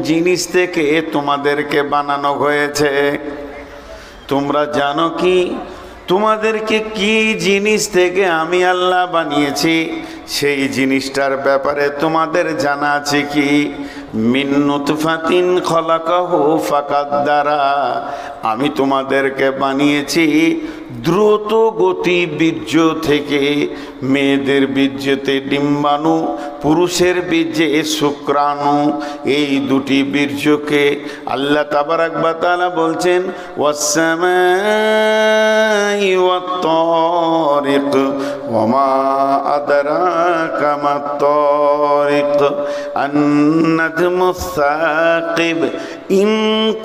জিনিস থেকে তোমাদেরকে বানানো হয়েছে? তোমরা জানো কি তোমাদেরকে কি জিনিস থেকে আমি আল্লাহ বানিয়েছি? সেই জিনিসটার ব্যাপারে তোমাদের জানা আছে কি? মিন নুতফাতিন খলাকাহু ফাকাদ্দারা, আমি তোমাদেরকে বানিয়েছি দ্রুত গতি বীর্য থেকে। মেয়েদের বীর্যতে ডিম্বাণু, পুরুষের বীর্যে শুক্রাণু, এই দুটি বীর্যকে আল্লাহ তাবারাক ওয়া তাআলা বলছেন ওয়াস-সামাই ওয়াত-তারিক ওয়া মা আদরাকা মাত-তারিক আন-নাজমুস সাকিব ইন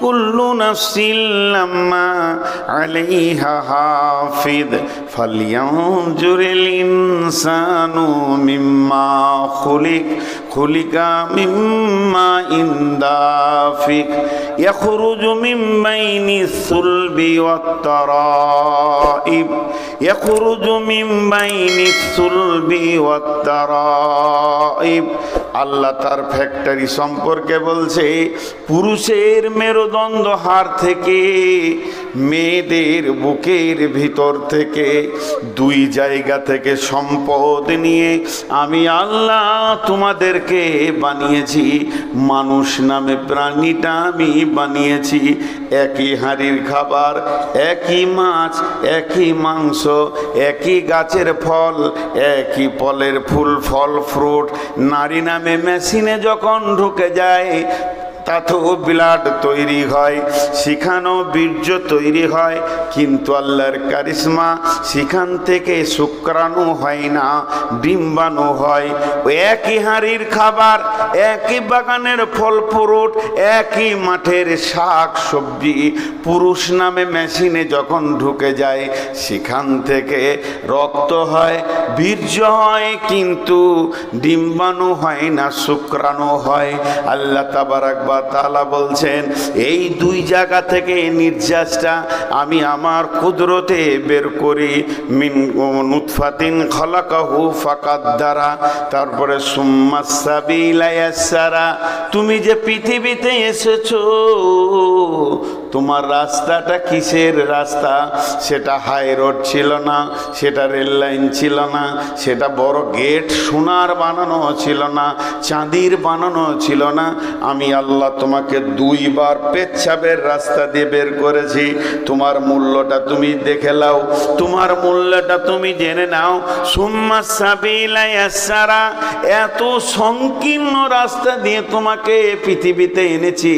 কুল্লু নাফসিন লাম্মা আলাইহা হাফিজ ফালইয়ানজুরিল ইনসানু মিম্মা খুলিকা মিম্মা ইনদাফিক ইয়াখরুজু মিন বাইনিস সুলবি ওয়াত তারাইব ইয়াখরুজু মিন বাইনিস সুলবি ওয়াত তারাইব। আল্লাহ তার ফ্যাক্টরি সম্পর্কে বলছে, পুরুষের মেরুদণ্ড হাড় থেকে, মেয়েদের বুকের ভিতর থেকে, দুই জায়গা থেকে সম্পদ নিয়ে আমি আল্লাহ তোমাদেরকে বানিয়েছি। মানুষ নামে প্রাণীটা আমি বানিয়েছি। একই হাঁড়ির খাবার, একই মাছ, একই মাংস, একই গাছের ফল, একই ফলের ফুল ফল ফ্রুট, নারী নামে মেশিনে যখন ঢুকে যায় তাতেও ব্লাড তৈরি হয়, সেখানেও বীর্য তৈরি হয়, কিন্তু আল্লাহর কারিশমা, সেখান থেকে শুক্রাণু হয় না, ডিম্বাণু হয়। ওই একই হাঁড়ির খাবার, একই বাগানের ফল ফ্রুট, একই মাঠের শাক সবজি, পুরুষ নামে মেশিনে যখন ঢুকে যায় সেখান থেকে রক্ত হয়, বীর্য হয়, কিন্তু ডিম্বাণু হয় না, শুক্রাণু হয়। আল্লাহ তাবারাক ওয়া তাআলা বলছেন, এই দুই জায়গা থেকে নির্যাসটা আমি আমার কুদরতে বের করি। মিন নুতফাতিন খলাকাহু ফাকাদ্দারা, তারপরে সুম্মাস সাবিলা ইয়াসসারা। তুমি যে পৃথিবীতে এসেছো, তোমার রাস্তাটা কিসের রাস্তা? সেটা হাই রোড ছিল না, সেটা রেল লাইন ছিল না, সেটা বড় গেট সোনার বানানো ছিল না, চাঁদির বানানো ছিল না। আমি আল্লাহ তোমাকে দুইবার পেচ্ছাবের রাস্তা দিয়ে বের করেছি। তোমার মূল্যটা তুমি দেখে নাও, তোমার মূল্যটা তুমি জেনে নাও। সুম্মা সাবিলা ইয়াসসারা, এত সংকীর্ণ রাস্তা দিয়ে তোমাকে পৃথিবীতে এনেছি,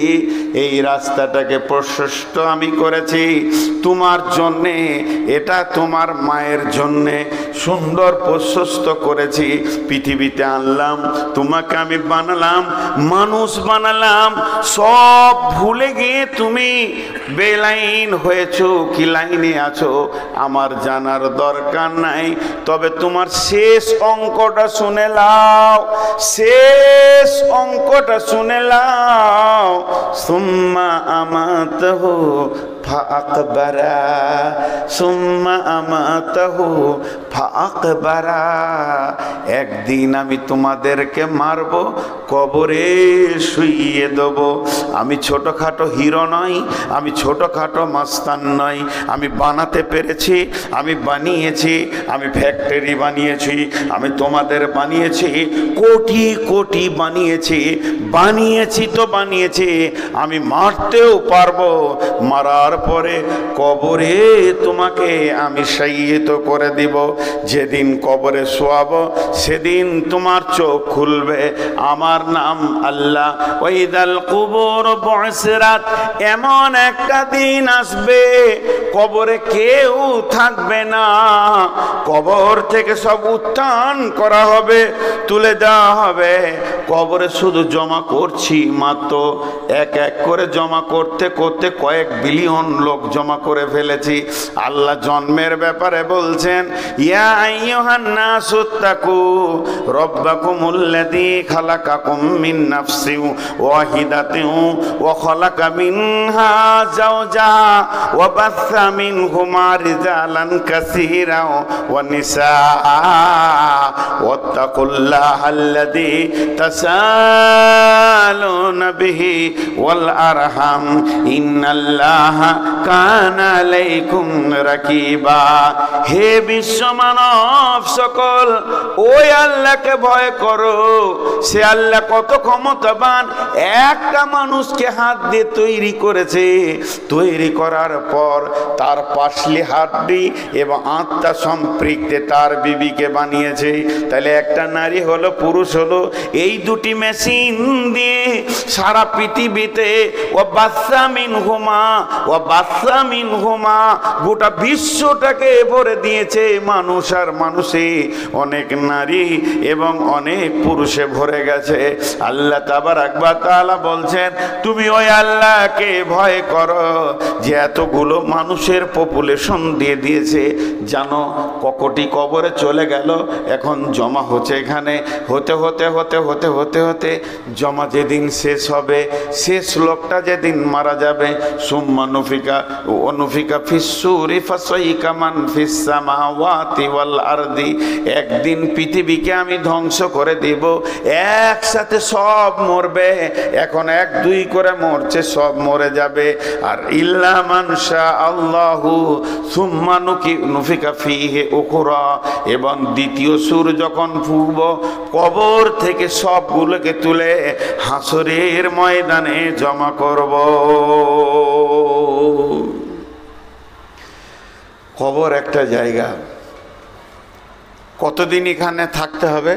এই রাস্তাটাকে প্রশস্ত আমি করেছি তোমার জন্যে। এটা তোমার মায়ের জন্যে সুন্দর প্রশস্ত করেছি। পৃথিবীতে আনলাম, তোমাকে আমি বানালাম, মানুষ বানালাম, সব ভুলে গিয়ে তুমি বেলাইন হয়েছো কি লাইনে আছো আমার জানার দরকার নাই। তবে তোমার শেষ অঙ্কটা শুনে নাও, শেষ অঙ্কটা শুনে নাও। সুম্মা আমাতাহু ফাআকবারা, সুম্মা আমাতাহু ফাআকবারা। একদিন আমি তোমাদেরকে মারব, কবরে শুইয়ে দেব। আমি ছোটখাটো হিরো নই, আমি ছোটখাটো মাস্তান নই। আমি বানাতে পেরেছি, আমি বানিয়েছি, আমি ফ্যাক্টরি বানিয়েছি, আমি তোমাদের বানিয়েছি, কোটি কোটি বানিয়েছি। বানিয়েছি তো বানিয়েছি, আমি মারতেও পারবো। মারার পরে কবরে তোমাকে আমি শায়িত করে দিব। যেদিন কবরে শোয়াবো সেদিন তোমার চোখ খুলবে, আমার নাম আল্লাহ। ওয়াইদাল কুবুর বুসরাত, এমন একটা দিন আসবে কবরে কেউ থাকবে না। কবর থেকে সব উত্থান করা হবে, তুলে দেওয়া হবে। কবরে শুধু জমা করছি মাত্র, এক এক করে জমা করতে করতে কয়েক বিলিয়ন লোক জমা করে ফেলেছি। আল্লাহ জন্মের ব্যাপারে বলছেন, ইয়া আইয়ুহান নাসুত্তাকু রাব্বাকুমুল্লাযী খালাকাকুম মিন নাফসিন ওয়াহিদাতিন وخلق منها زوجها وبث منهما رجالا كثيرا ونساء واتقوا الله الذي تساءلون به والأرحم إن الله كان عليكم رقيبا হে বিশ্ব মানব সকল ওই আল্লাহকে ভয় করো সে আল্লাহ কত ক্ষমতাবান একটা মানুষকে হাত দিয়ে তৈরি করেছে তৈরি করার পর তার পাশলি হাড্ডি এবং আত্মা সম্পৃক্তে তার বিবিকে বানিয়েছে তাহলে একটা নারী হলো পুরুষ হলো এই দুটি মেশিন দিয়ে সারা পৃথিবীতে ও বাচ্চা মিন হুমা গোটা বিশ্বটাকে ভরে দিয়েছে মানুষ আর মানুষে অনেক নারী এবং অনেক পুরুষে ভরে গেছে আল্লাহ তাবারাক ওয়া তাআলা বলছেন তুমি ওই আল্লাহকে ভয় করো যে এতগুলো মানুষের পপুলেশন দিয়ে দিয়েছে জানো ককটি কবরে চলে গেল এখন জমা হচ্ছে এখানে হতে হতে হতে হতে হতে হতে জমা যেদিন শেষ হবে শেষ লোকটা যেদিন মারা যাবে সুম্মা নুফিকা অনুফিকা ফিসসুরি ফাসাইকা মান ফিস সামাওয়াতি ওয়াল আরদি একদিন পৃথিবীকে আমি ধ্বংস করে দেব একসাথে সব মরবে এখন এক দুই করে মরছে সব মরে যাবে আর ইল্লা মান শা আল্লাহু সুম্মা নুফিকা ফিহি উখরা এবং দ্বিতীয় সুর যখন ফুঁকব কবর থেকে সবগুলোকে তুলে হাসরের ময়দানে জমা করব কবর একটা জায়গা কতদিন এখানে থাকতে হবে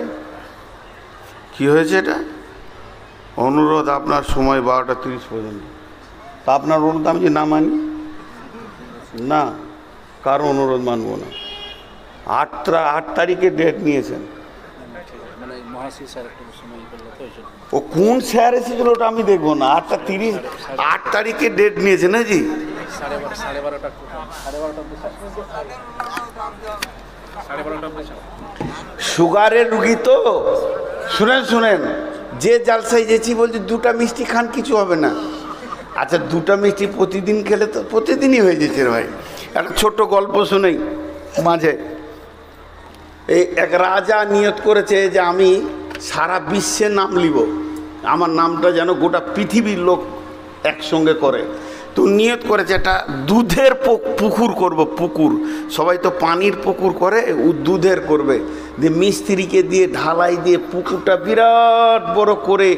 কি হয়েছে এটা অনুরোধ আপনার সময় 12:30 পর্যন্ত তা আপনার অনুরোধ আমি না মানি না কারো অনুরোধ মানব না 8 তারিখে ডেট নিয়েছেন ও কোন স্যার এসেছিল ওটা আমি দেখবো না 8 তারিখে ডেট নিয়েছে না জি সুগারের রুগী তো শুনেন যে জালসাই যেছি বলছি 2টা মিষ্টি খান কিছু হবে না আচ্ছা 2টা মিষ্টি প্রতিদিন খেলে তো প্রতিদিনই হয়ে যেছে ভাই একটা ছোট্ট গল্প শুনেই মাঝে এই এক রাজা নিয়ত করেছে যে আমি সারা বিশ্বে নাম লিব আমার নামটা যেন গোটা পৃথিবীর লোক একসঙ্গে করে তো নিয়ত করেছে একটা দুধের পুকুর করব পুকুর সবাই তো পানির পুকুর করে ও দুধের করবে দিয়ে মিস্ত্রিকে দিয়ে ঢালাই দিয়ে পুকুরটা বিরাট বড় করে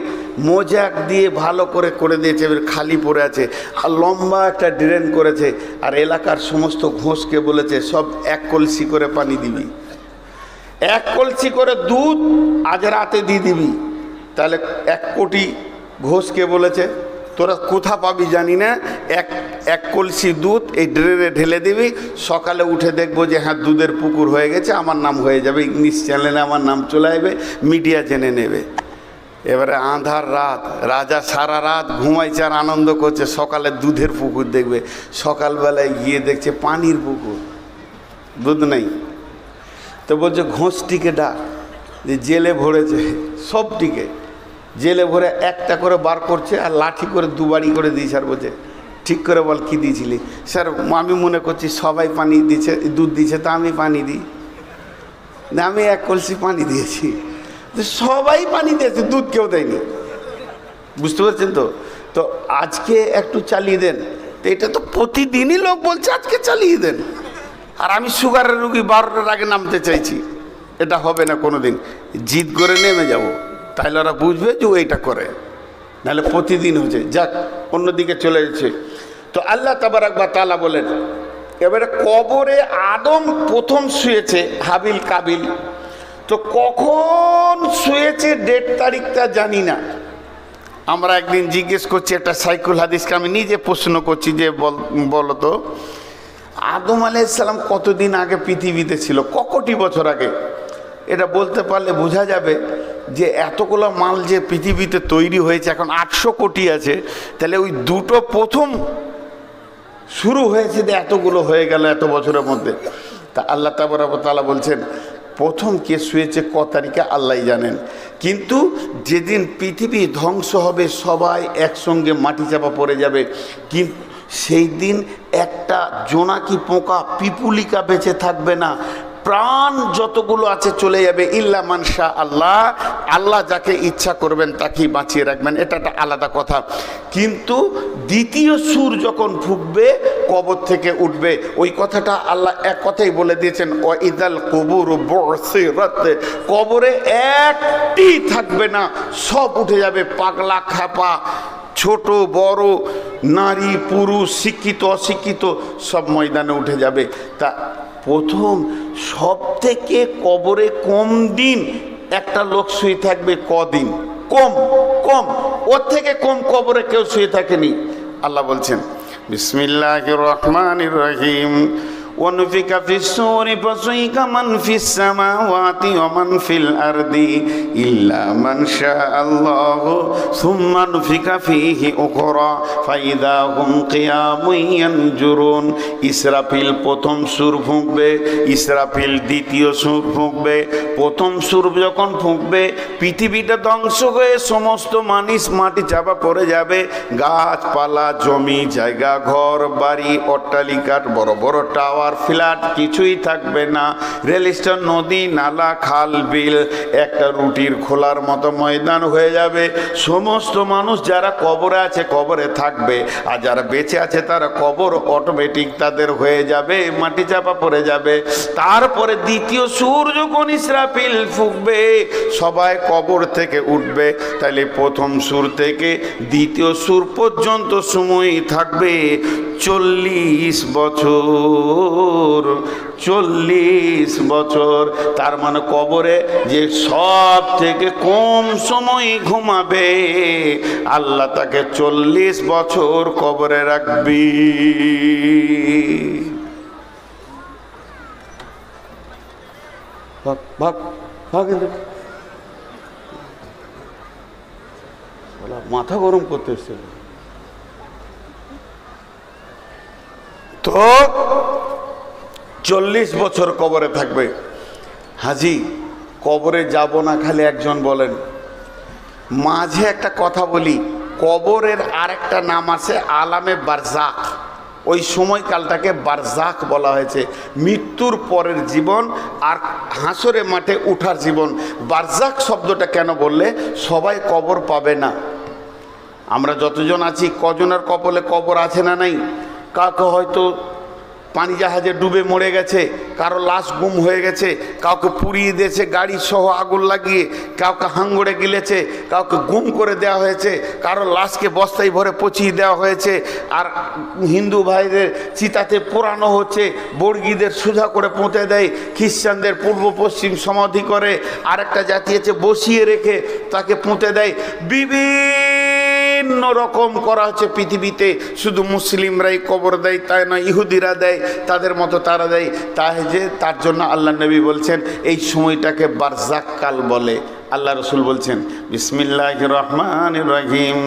মোজাক দিয়ে ভালো করে করে দিয়েছে এবার খালি পড়ে আছে আর লম্বা একটা ড্রেন করেছে আর এলাকার সমস্ত ঘোষকে বলেছে সব 1 কলসি করে পানি দিবি 1 কলসি করে দুধ আজ রাতে দিয়ে দিবি তাহলে 1 কোটি ঘোষকে বলেছে তোরা কোথা পাবি জানি না 1 কলসি দুধ এই ড্রেনে ঢেলে দিবি সকালে উঠে দেখবো যে হ্যাঁ দুধের পুকুর হয়ে গেছে আমার নাম হয়ে যাবে ইংলিশ চ্যানেলে আমার নাম চলে আসবে মিডিয়া জেনে নেবে এবারে আঁধার রাত রাজা সারা রাত ঘুমাইছে আর আনন্দ করছে সকালে দুধের পুকুর দেখবে সকালবেলায় গিয়ে দেখছে পানির পুকুর দুধ নেই তো বলছে ঘোষটিকে ডাক যে জেলে ভরেছে সবটিকে জেলে ভরে একটা করে বার করছে আর লাঠি করে 2 বাড়ি করে দিয়েছে আর বলছে ঠিক করে বল কী দিয়েছিলি স্যার আমি মনে করছি সবাই পানি দিচ্ছে দুধ দিচ্ছে তা আমি পানি দিই না আমি 1 কলসি পানি দিয়েছি সবাই পানি দিয়েছে দুধ কেউ দেয়নি বুঝতে পারছেন তো তো আজকে একটু চালিয়ে দেন তো এটা তো প্রতিদিনই লোক বলছে আজকে চালিয়ে দেন আর আমি সুগারের রুগী 12টার আগে নামতে চাইছি এটা হবে না কোনো দিন জিদ করে নেমে যাব তাইলে ওরা বুঝবে যে এইটা করে নাহলে প্রতিদিন হচ্ছে যাক অন্যদিকে চলে যাচ্ছে তো আল্লাহ তাবারাক ওয়া তাআলা বলেন এবারে কবরে আদম প্রথম শুয়েছে হাবিল কাবিল তো কখন শুয়েছে ডেট তারিখটা জানি না আমরা একদিন জিজ্ঞেস করছি একটা সাইকুল হাদিসকে আমি নিজে প্রশ্ন করছি যে বলতো আদম আলাইহিস সালাম কতদিন আগে পৃথিবীতে ছিল কতটি বছর আগে এটা বলতে পারলে বোঝা যাবে যে এতগুলো মাল যে পৃথিবীতে তৈরি হয়েছে এখন 800 কোটি আছে তাহলে ওই দুটো প্রথম শুরু হয়েছে যে এতগুলো হয়ে গেল এত বছরের মধ্যে তা আল্লাহ তাবারক ওয়া তাআলা বলছেন প্রথম কে শুয়েছে ক তারিখে আল্লাহই জানেন কিন্তু যেদিন পৃথিবী ধ্বংস হবে, সবাই একসঙ্গে মাটি চাপা পড়ে যাবে, কিন্তু সেই দিন একটা জোনাকি পোকা, পিপুলিকা বেঁচে থাকবে না, প্রাণ যতগুলো আছে চলে যাবে। ইল্লা মানশা আল্লাহ, আল্লাহ যাকে ইচ্ছা করবেন তাকেই বাঁচিয়ে রাখবেন, এটা একটা আলাদা কথা। কিন্তু দ্বিতীয় সুর যখন ফুঁকবে, কবর থেকে উঠবে, ওই কথাটা আল্লাহ এক কথাই বলে দিয়েছেন, ওয়াইদাল কুবুর বুসিরাত, কবরে একটি থাকবে না, সব উঠে যাবে, পাগলা খাপা, ছোট বড়, নারী পুরুষ, শিক্ষিত অশিক্ষিত, সব ময়দানে উঠে যাবে। তা প্রথম সব থেকে কবরে কম দিন একটা লোক শুয়ে থাকবে, কদিন? কম, ওর থেকে কম কবরে কেউ শুয়ে থাকেনি। আল্লাহ বলছেন বিসমিল্লাহির রহমানির রহিম, ونفخ في الصور فصعق من في السماوات ومن في الأرض إلا من شاء الله ثم نفخ فيه أخرى فإذا هم قيام ينظرون। ইসরাফিল প্রথম সুর ফুঁকবে, ইসরাফিল দ্বিতীয় সুর ফুঁকবে। প্রথম সুর যখন ফুঁকবে, পৃথিবীটা ধ্বংস হয়ে সমস্ত মানুষ মাটি চাপা পড়ে যাবে, গাছপালা, জমি জায়গা, ঘর বাড়ি, অট্টালিকা, বড় বড় টাওয়ার, ফ্ল্যাট কিছুই থাকবে না। রেল স্টেশন, নদী নালা, খাল বিল একটা রুটির খোলার মতো ময়দান হয়ে যাবে। সমস্ত মানুষ যারা কবরে আছে কবরে থাকবে, আর যারা বেঁচে আছে তারা কবর অটোমেটিক তাদের হয়ে যাবে, মাটি চাপা পড়ে যাবে। তারপরে দ্বিতীয় সুর যখন ইসরাফিল ফুঁকবে, সবাই কবর থেকে উঠবে। তাহলে প্রথম সুর থেকে দ্বিতীয় সুর পর্যন্ত সময় থাকবে 40 বছর। 40 বছর, তার মানে কবরে যে সব থেকে কম সময় ঘুমাবে, আল্লাহ তাকে 40 বছর কবরে রাখবি। মাথা গরম করতে এসছে তো 40 বছর কবরে থাকবে। হাজি কবরে যাব না, খালি একজন বলেন। মাঝে একটা কথা বলি, কবরের আরেকটা নাম আছে আলামে বারজাক। ওই সময়কালটাকে বারজাক বলা হয়েছে, মৃত্যুর পরের জীবন আর হাসরে মাঠে উঠার জীবন। বারজাক শব্দটা কেন বললে, সবাই কবর পাবে না। আমরা যতজন আছি, কজনের কপালে কবর আছে না নাই? কাউকে হয়তো পানি জাহাজে ডুবে মরে গেছে, কারো লাশ গুম হয়ে গেছে, কাউকে পুড়িয়ে দিয়েছে গাড়ি সহ আগুন লাগিয়ে, কাউকে হাঙ্গড়ে গিলেছে, কাউকে গুম করে দেওয়া হয়েছে, কারো লাশকে বস্তায় ভরে পচিয়ে দেওয়া হয়েছে। আর হিন্দু ভাইদের চিতাতে পোড়ানো হচ্ছে, বর্গীদের সোজা করে পুঁতে দেয়, খ্রিস্টানদের পূর্ব পশ্চিম সমাধি করে, আরেকটা জাতি আছে বসিয়ে রেখে তাকে পুঁতে দেয়। বিভিন্ন রকম করা হচ্ছে পৃথিবীতে। শুধু মুসলিমরাই কবর দেয় তাই না, ইহুদিরা দেয়, তাদের মতো তারা দেয়। তাই যে তার জন্য আল্লাহ নবী বলছেন এই সময়টাকে বারজাক কাল বলে। আল্লাহ রসুল বলছেন বিসমিল্লাহির রহমানির রহিম,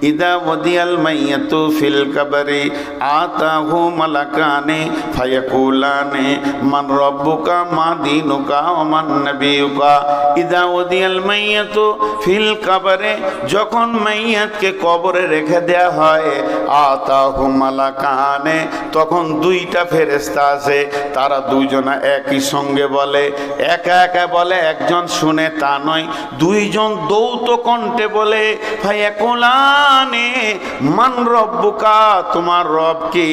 ইদা ওয়াদিয়াল মাইয়াতু ফিল কবরি আতাহু মালাকানে ফায়াকুলানে মান রব্বুকা মা দীনুকা ওয়া মান নবিয়ুকা। ইদা ওয়াদিয়াল মাইয়াতু ফিল কবরে, যখন মাইয়াতকে কবরে রেখে দেয়া হয়, আতাহু মালাকানে, তখন দুইটা ফেরেশতা আছে, তারা দুইজনা একই সঙ্গে বলে, একা একা বলে, একজন শুনে তা নয়, দুইজন দৌত কণ্ঠে বলে, ফায়াকুলানে মান রব্বুকা, তোমার রব কি,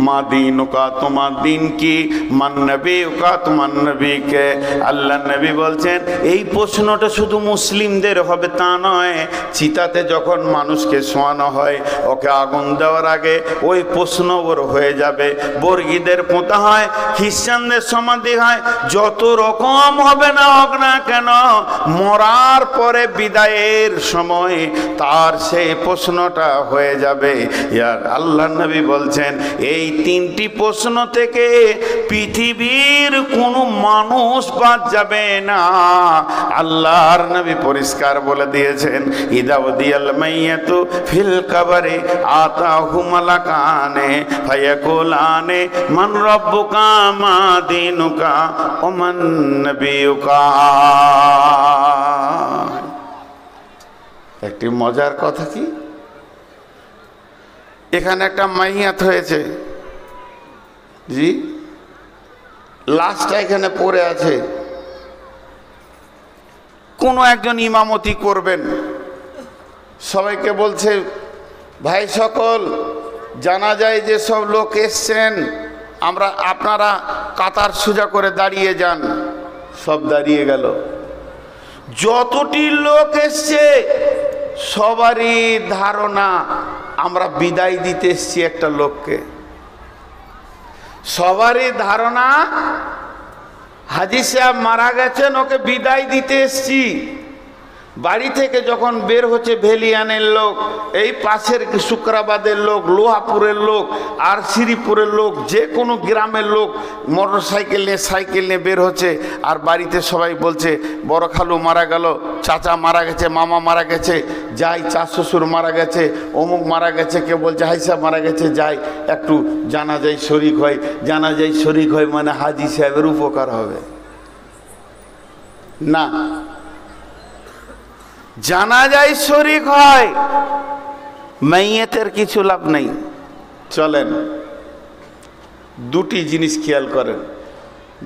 মা দীনুকা, তোমার দিন কি, মান নবিয়ুকা, তোমার নবীকে। আল্লাহ নবী বলছেন এই প্রশ্নটা শুধু মুসলিমদের হবে তা নয়, চিতাতে যখন মানুষকে শোয়ানো হয়, ওকে আগুন দেওয়ার আগে ওই প্রশ্ন ওর হয়ে যাবে। বর্গীদের পোঁতা হয়, খ্রিস্টানদের সমাধি হয়, যত রকম হবে না হোক না কেন, মরার পরে বিদায়ের সময় তার সেই প্রশ্নটা হয়ে যাবে। ইয়ার আল্লাহ নবী বলছেন এই তিনটি প্রশ্ন থেকে পৃথিবীর কোনো মানুষ বাদ যাবে না। আল্লাহর নবী পরিষ্কার বলে দিয়েছেন, ইদা ওয়াদিয়াল মাইয়াতু ফিল কবরি আতাহু মালাকানে ফায়াকুলানে মান রব্বুকা মা দীনুকা ওয়া মান নবিয়ুকা। একটি মজার কথা কি, এখানে একটা মাইয়াত হয়েছে, জি, লাশটা এখানে পড়ে আছে। কোনো একজন ইমামতি করবেন, সবাইকে বলছে ভাই সকল, জানা যায় যে সব লোক এসছেন, আপনারা কাতার সোজা করে দাঁড়িয়ে যান। সব দাঁড়িয়ে গেল। যতটি লোক এসছে সবারই ধারণা আমরা বিদায় দিতে এসছি একটা লোককে। সবারই ধারণা হাজী সাহেব মারা গেছেন, ওকে বিদায় দিতে এসছি। বাড়ি থেকে যখন বের হচ্ছে ভেলিয়ানের লোক, এই পাশের শুক্রাবাদের লোক, লোহাপুরের লোক, আর শ্রীপুরের লোক, যে কোনো গ্রামের লোক মোটর সাইকেল নিয়ে সাইকেল নিয়ে বের হচ্ছে। আর বাড়িতে সবাই বলছে বড় খালু মারা গেল, চাচা মারা গেছে, মামা মারা গেছে, যাই, চার শ্বশুর মারা গেছে, অমুক মারা গেছে, কেউ বলছে হাইসা মারা গেছে, যাই একটু জানাজায় শরিক হয়। জানাজায় শরিক হয় মানে হাজী সাহেবের উপকার হবে না, জানাজায় শরিক হয়, মাইয়াতের কিছু লাভ নেই। চলেন দুটি জিনিস খেয়াল করেন।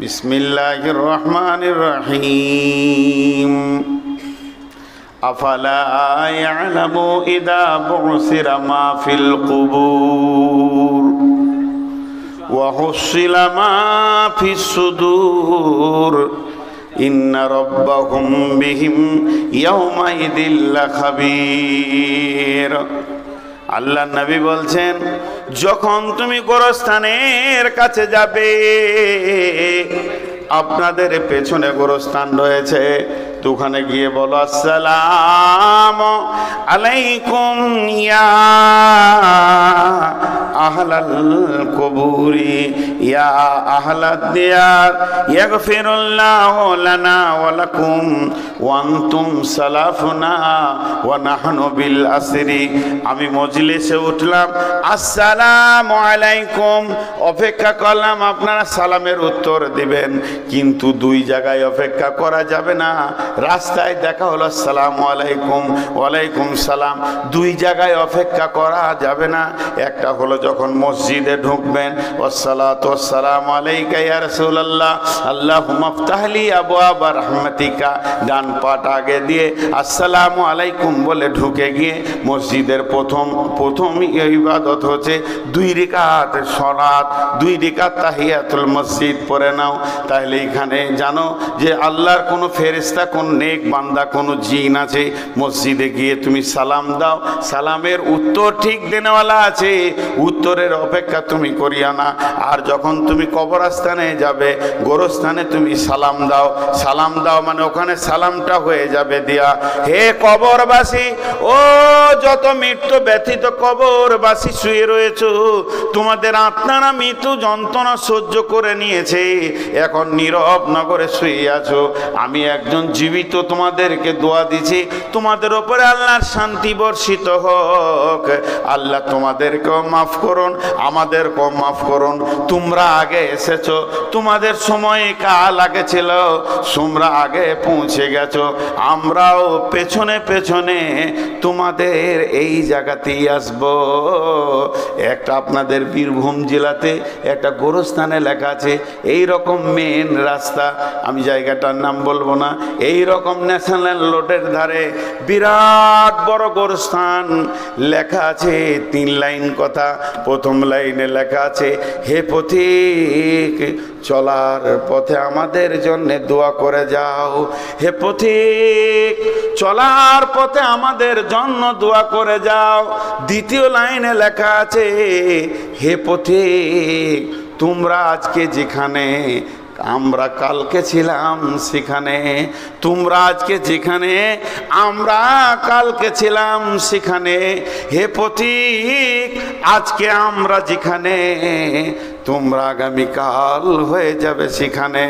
বিসমিল্লাহির রহমানির রহিম। আফালা ইয়ালামু ইযা বুসিরা মা ফিল কুবুর ওয়া হুসিলা মা ফিস সুদূর ইন্না রাব্বাহুম বিহিম ইয়াওমাইদিল লাখাবীর। আল্লাহ নবী বলছেন, যখন তুমি গোরস্থানের কাছে যাবে, আপনাদের পেছনে গোরস্থান রয়েছে, তো ওখানে গিয়ে বলো আসসালামু আলাইকুম ইয়া আহলাল কুবুরি ইয়া আহলাদ দিয়ার ইয়াগফিরুল্লাহু লানা ওয়া লাকুম ওয়া আনতুম সালাফুনা ওয়া নাহনু বিল আসরি। আমি মজলিসে উঠলাম, আসসালামু আলাইকুম, অপেক্ষা করলাম আপনারা সালামের উত্তর দিবেন, কিন্তু দুই জায়গায় অপেক্ষা করা যাবে না। রাস্তায় দেখা হলো আসসালামু আলাইকুম, ওয়ালাইকুম সালাম, দুই জায়গায় অপেক্ষা করা যাবে না। একটা হলো যখন মসজিদে ঢুকবেন, ওয়াসসালাতু ওয়াসসালামু আলাইকা ইয়া রাসূলুল্লাহ, আল্লাহুম্মা ইফতাহ লি আবওয়াবা রাহমাতিকা, ডান পাট আগে দিয়ে আসসালামু আলাইকুম বলে ঢুকে গিয়ে মসজিদের প্রথম ইবাদত হচ্ছে 2 রাকাত সালাত, 2 রাকাত তাহিয়াতুল মসজিদ পড়ে নাও। তাহলে এখানে জানো যে আল্লাহর কোনো ফেরেশতা, কোন নেক বান্দা, কোন জিন আছে, মসজিদে গিয়ে তুমি সালাম দাও, সালামের উত্তর ঠিক দেনেওয়ালা আছে, উত্তরের অপেক্ষা তুমি করিয়া না। আর যখন তুমি কবরস্থানে যাবে, গোরস্থানে তুমি সালাম দাও, সালাম দাও মানে ওখানে সালামটা হয়ে যাবে দিয়া, হে কবরবাসী, ও যত মৃত্যু ব্যথিত কবরবাসী শুয়ে রয়েছ, তোমাদের আপনারা মৃত্যু যন্ত্রণা সহ্য করে নিয়েছে, এখন নীরব নগরে শুয়ে আছো, আমি একজন জীবিত তোমাদেরকে দোয়া দিছি, তোমাদের উপরে আল্লাহর শান্তি বর্ষিত হোক। আল্লাহ তোমাদেরকেও মাফ করুন, আমাদেরকেও মাফ করুন। তোমরা আগে এসেছো, তোমাদের সময় কাল আগে ছিল, তোমরা আগে পৌঁছে গেছো, আমরাও পেছনে পেছনে তোমাদের এই জায়গাতেই আসবো। একটা আপনাদের বীরভূম জেলাতে একটা গোরস্থানে লেখা আছে, এই রকম মেন রাস্তা, আমি জায়গাটার নাম বলবো না, এই রকম ন্যাশনাল রোডের ধারে বিরাট বড় গোরস্থান, লেখা আছে 3 লাইন কথা। প্রথম লাইনে লেখা আছে, হে পথিক, চলার পথে আমাদের জন্য দোয়া করে যাও। হে পথিক, চলার পথে আমাদের জন্য দোয়া করে যাও। দ্বিতীয় লাইনে লেখা আছে, হে পথিক, তোমরা আজকে যেখানে, আমরা কালকে ছিলাম সেখানে, তোমরা আজকে যেখানে, আমরা কালকে ছিলাম সেখানে। হে পথিক, আজকে আমরা যেখানে, তোমরা আগামীকাল হয়ে যাবে সেখানে।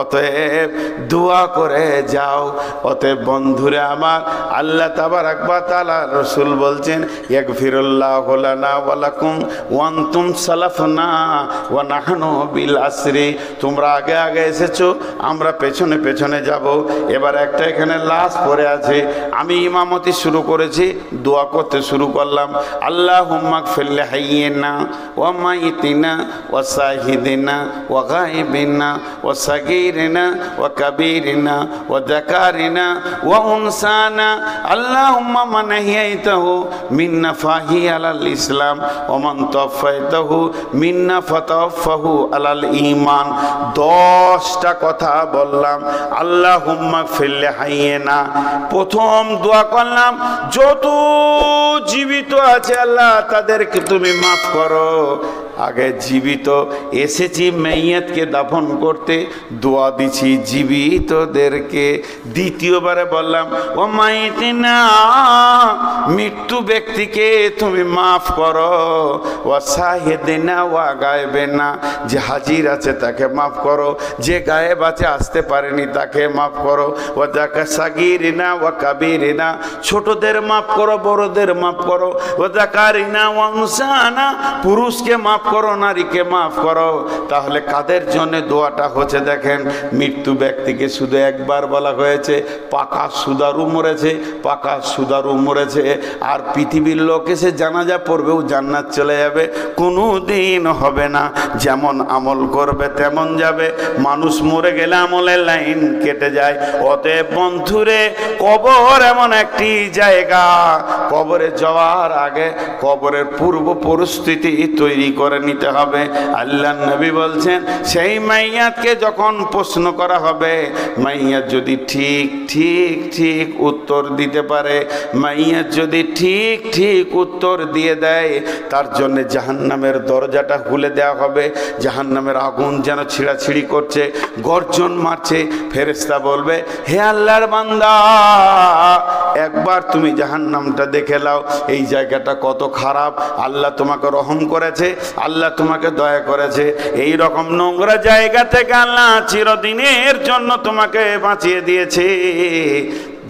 অতএব দোয়া করে যাও। অতএব বন্ধুরে আমার, আল্লাহ তাবারাক ওয়া তাআলা রাসূল বলছেন ইয়াগফিরুল্লাহু লানা ওয়া লাকুম ওয়া আনতুম সালাফনা ওয়া নাহনু বিল আসরি। তোমরা আগে আগে এসেছো, আমরা পেছনে পেছনে যাব। এবার একটা এখানে লাশ পড়ে আছে, আমি ইমামতি শুরু করেছি, দোয়া করতে শুরু করলাম, আল্লাহুম্মা গফির লিহাইয়িনা ওয়া মাইয়িতিনা ওয়া শাহিদিনা ওয়া গায়িবিনা ওয়া সাগীরিনা ওয়া কাবীরিনা ওয়া যাকারিনা ওয়া উনসানা আল্লাহুম্মা মান আহইয়াইতাহু মিন্না ফাহি আলাল ইসলাম ওয়া মান তাওফাইতাহু মিন্না ফাতাওফাহু আলাল ঈমান। 10টা কথা বললাম। আল্লাহুম্মা গফির লিহাইয়িনা, প্রথম দোয়া করলাম যত জীবিত আছে আল্লাহ তাদেরকে তুমি মাফ করো। আগে জীবিত এসেছি মাইয়াতকে দাফন করতে, দোয়া দিছি জীবিতদেরকে। দ্বিতীয়বারে বললাম ও মাইতিনা, মৃত্যু ব্যক্তিকে তুমি মাফ করো। ও শাহিদিনা ওয়া গায়বিনা, যে হাজির আছে তাকে মাফ করো, যে গায়েব আছে আসতে পারেনি তাকে মাফ করো। ও যাকা সাগীরিনা ওয়া কাবীরিনা, ছোটদের মাফ করো, বড়দের মাফ করো। ও যাকারিনা ওয়া উনসানা, পুরুষকে মাফ করো, নারীকে মাফ করো। তাহলে কাদের জন্য দোয়াটা হচ্ছে দেখেন, মৃত্যু ব্যক্তিকে শুধু একবার বলা হয়েছে, পাকা সুদারু মরেছে, পাকা সুদারু মরেছে। আর পৃথিবীর লোক এসে জানাজা পড়বেও জান্নাত চলে যাবে, কোনো দিন হবে না। যেমন আমল করবে তেমন যাবে। মানুষ মরে গেলে আমলের লাইন কেটে যায়। অতএব বন্ধুরে, কবর এমন একটি জায়গা, কবরে যাওয়ার আগে কবরের পূর্ব পরিস্থিতি তৈরি করে নিতে হবে। আল্লাহ নবী বলছেন, সেই মাইয়াতকে যখন প্রশ্ন করা হবে, মাইয়াত যদি ঠিক ঠিক ঠিক উত্তর দিতে পারে, মাইয়াত যদি ঠিক ঠিক উত্তর দিয়ে দেয়, তার জন্য জাহান্নামের দরজাটা খুলে দেওয়া হবে। জাহান্নামের আগুন যেন ছিঁড়াছিঁড়ি করছে, গর্জন মারছে। ফেরেশতা বলবে, হে আল্লাহর বান্দা, একবার তুমি জাহান্নামটা দেখে নাও, এই জায়গাটা কত খারাপ। আল্লাহ তোমাকে রহম করেছে, আল্লাহ তোমাকে দয়া করেছে। এই রকম নোংরা জায়গা থেকে আল্লাহ চিরদিনের জন্য তোমাকে বাঁচিয়ে দিয়েছে।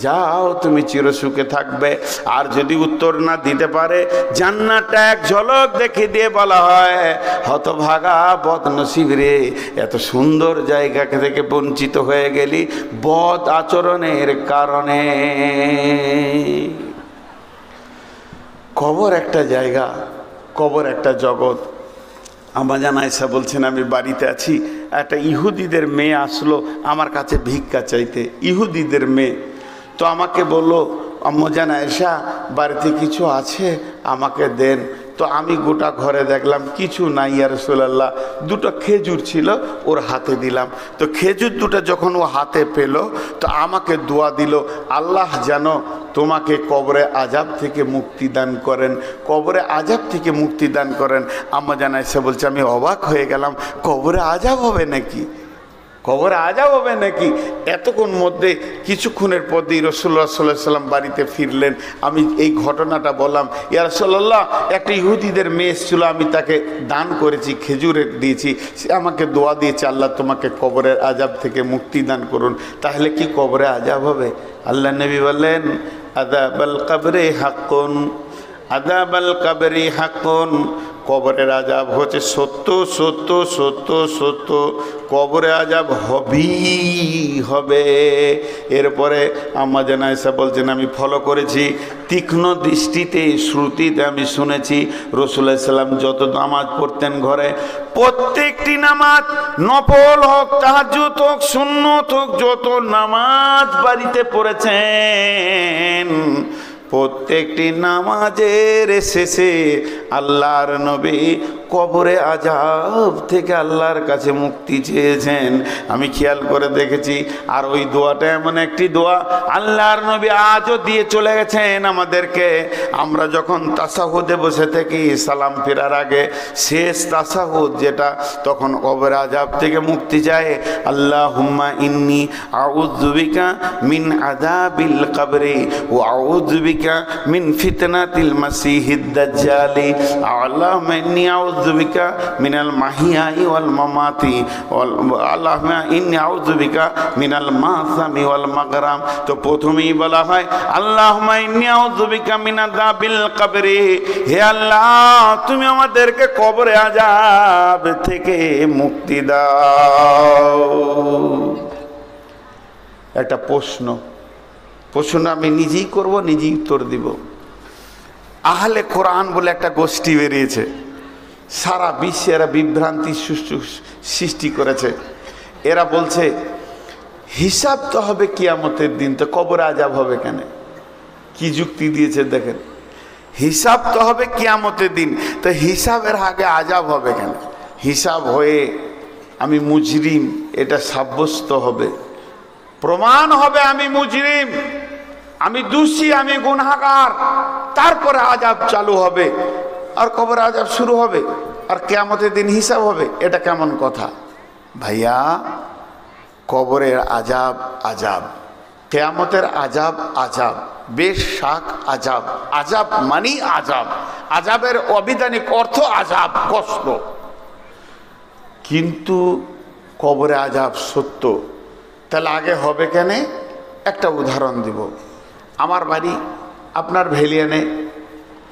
যাও, তুমি চিরসুখে থাকবে। আর যদি উত্তর না দিতে পারে, জান্নাতটা এক ঝলক দেখে দিয়ে বলা হয়, হতভাগা বদনসিব রে, এত সুন্দর জায়গা থেকে বঞ্চিত হয়ে গেলি বদ আচরণের কারণে। কবর একটা জায়গা, কবর একটা জগৎ। আমাজান আয়েশা বলছেন, আমি বাড়িতে আছি, একটা ইহুদিদের মেয়ে আসলো আমার কাছে ভিক্ষা চাইতে, ইহুদিদের মেয়ে। তো আমাকে বললো, আম্মাজান আয়েশা, বাড়িতে কিছু আছে, আমাকে দেন। তো আমি গোটা ঘরে দেখলাম কিছু নাই, ইয়া রাসূলুল্লাহ। 2টা খেজুর ছিল, ওর হাতে দিলাম। তো খেজুর 2টা যখন ও হাতে পেল, তো আমাকে দোয়া দিল, আল্লাহ যেন তোমাকে কবরে আযাব থেকে মুক্তি দান করেন, কবরে আযাব থেকে মুক্তি দান করেন। আম্মাজান আয়েশা বলছে, আমি অবাক হয়ে গেলাম, কবরে আযাব হবে নাকি? কবরে আযাব হবে নাকি? এতক্ষণ মধ্যে কিছুক্ষণের পরই রাসূলুল্লাহ সাল্লাল্লাহু আলাইহি ওয়াসাল্লাম বাড়িতে ফিরলেন। আমি এই ঘটনাটা বললাম, ইয়া রাসূলুল্লাহ, একটা ইহুদিদের মেয়ে ছিল, আমি তাকে দান করেছি, খেজুরের দিয়েছি, সে আমাকে দোয়া দিয়েছে, আল্লাহ তোমাকে কবরের আযাব থেকে মুক্তি দান করুন। তাহলে কি কবরে আযাব হবে? আল্লাহ নবী বললেন, আযাবাল কবরি হাক্কুন, আযাবাল কবরি হাক্কুন। কবরের আযাব হচ্ছে সত্য সত্য সত্য সত্য, কবরে আযাব হবেই হবে। এরপরে আম্মাজান আয়েশা বলছেন, আমি ফলো করেছি, তীক্ষ্ণ দৃষ্টিতে শ্রুতিতে আমি শুনেছি, রাসূলুল্লাহ সাল্লাল্লাহু আলাইহি ওয়াসাল্লাম যত নামাজ পড়তেন ঘরে, প্রত্যেকটি নামাজ, নফল হোক, তাহাজ্জুদ হোক, সুন্নত হোক, যত নামাজ বাড়িতে পড়েছেন, প্রত্যেকটি নামাজের শেষে আল্লাহর নবী কবরে আযাব থেকে আল্লাহর কাছে মুক্তি চেয়েছেন। আমি খেয়াল করে দেখেছি। আর ওই দোয়াটা এমন একটি দোয়া আল্লাহর নবী আজও দিয়ে চলে গেছেন আমাদেরকে। আমরা যখন তাশাহুদে বসে থাকি, সালাম ফেরার আগে শেষ তাশাহুদ যেটা, তখন কবরে আযাব থেকে মুক্তি চায়, আল্লাহুম্মা ইন্নী আউযু বিকা মিন আযাবিল কবরি ওয়া আউযু বিকা বিকা মিন ফিতনাতিল মাসিহিদ দাজ্জালি আল্লাহুম্মা ইন্নী আউযু বিকা মিনাল মাহিয়াই ওয়াল মামাতি আল্লাহুম্মা ইন্নী আউযু বিকা মিনাল মাসামি ওয়াল মাগরাম। তো প্রথমেই বলা হয় আল্লাহুম্মা ইন্নী আউযু বিকা মিন আযাবিল কবরি, হে আল্লাহ তুমি আমাদেরকে কবরে আযাব থেকে মুক্তি দাও। একটা প্রশ্ন আমি নিজেই করব, নিজেই উত্তর দিব। আহলে কোরআন বলে একটা গোষ্ঠী বেরিয়েছে, সারা বিশ্বে এরা বিভ্রান্তি সৃষ্টি করেছে। এরা বলছে হিসাব তো হবে কিয়ামতের দিন, তো কবরে আযাব হবে কেন? কি যুক্তি দিয়েছে দেখেন, হিসাব তো হবে কিয়ামতের দিন, তো হিসাবের আগে আযাব হবে কেন? হিসাব হয়ে আমি মুজরিম এটা সাব্যস্ত হবে, প্রমাণ হবে আমি মুজরিম, আমি দোষী, আমি গুনাহগার, তারপরে আযাব চালু হবে আর কবরে আযাব শুরু হবে আর কিয়ামতের দিন হিসাব হবে। এটা কেমন কথা ভাইয়া? কবরের আযাব আযাব, কিয়ামতের আযাব আযাব, বেশ শাক আযাব, আযাব মানি আযাব, আযাবের অবিধানিক অর্থ আযাব, কষ্ট। কিন্তু কবরে আযাব সত্য, তাহলে আগে হবে কেন? একটা উদাহরণ দিব। আমার বাড়ি আপনার ভেলিয়ানে,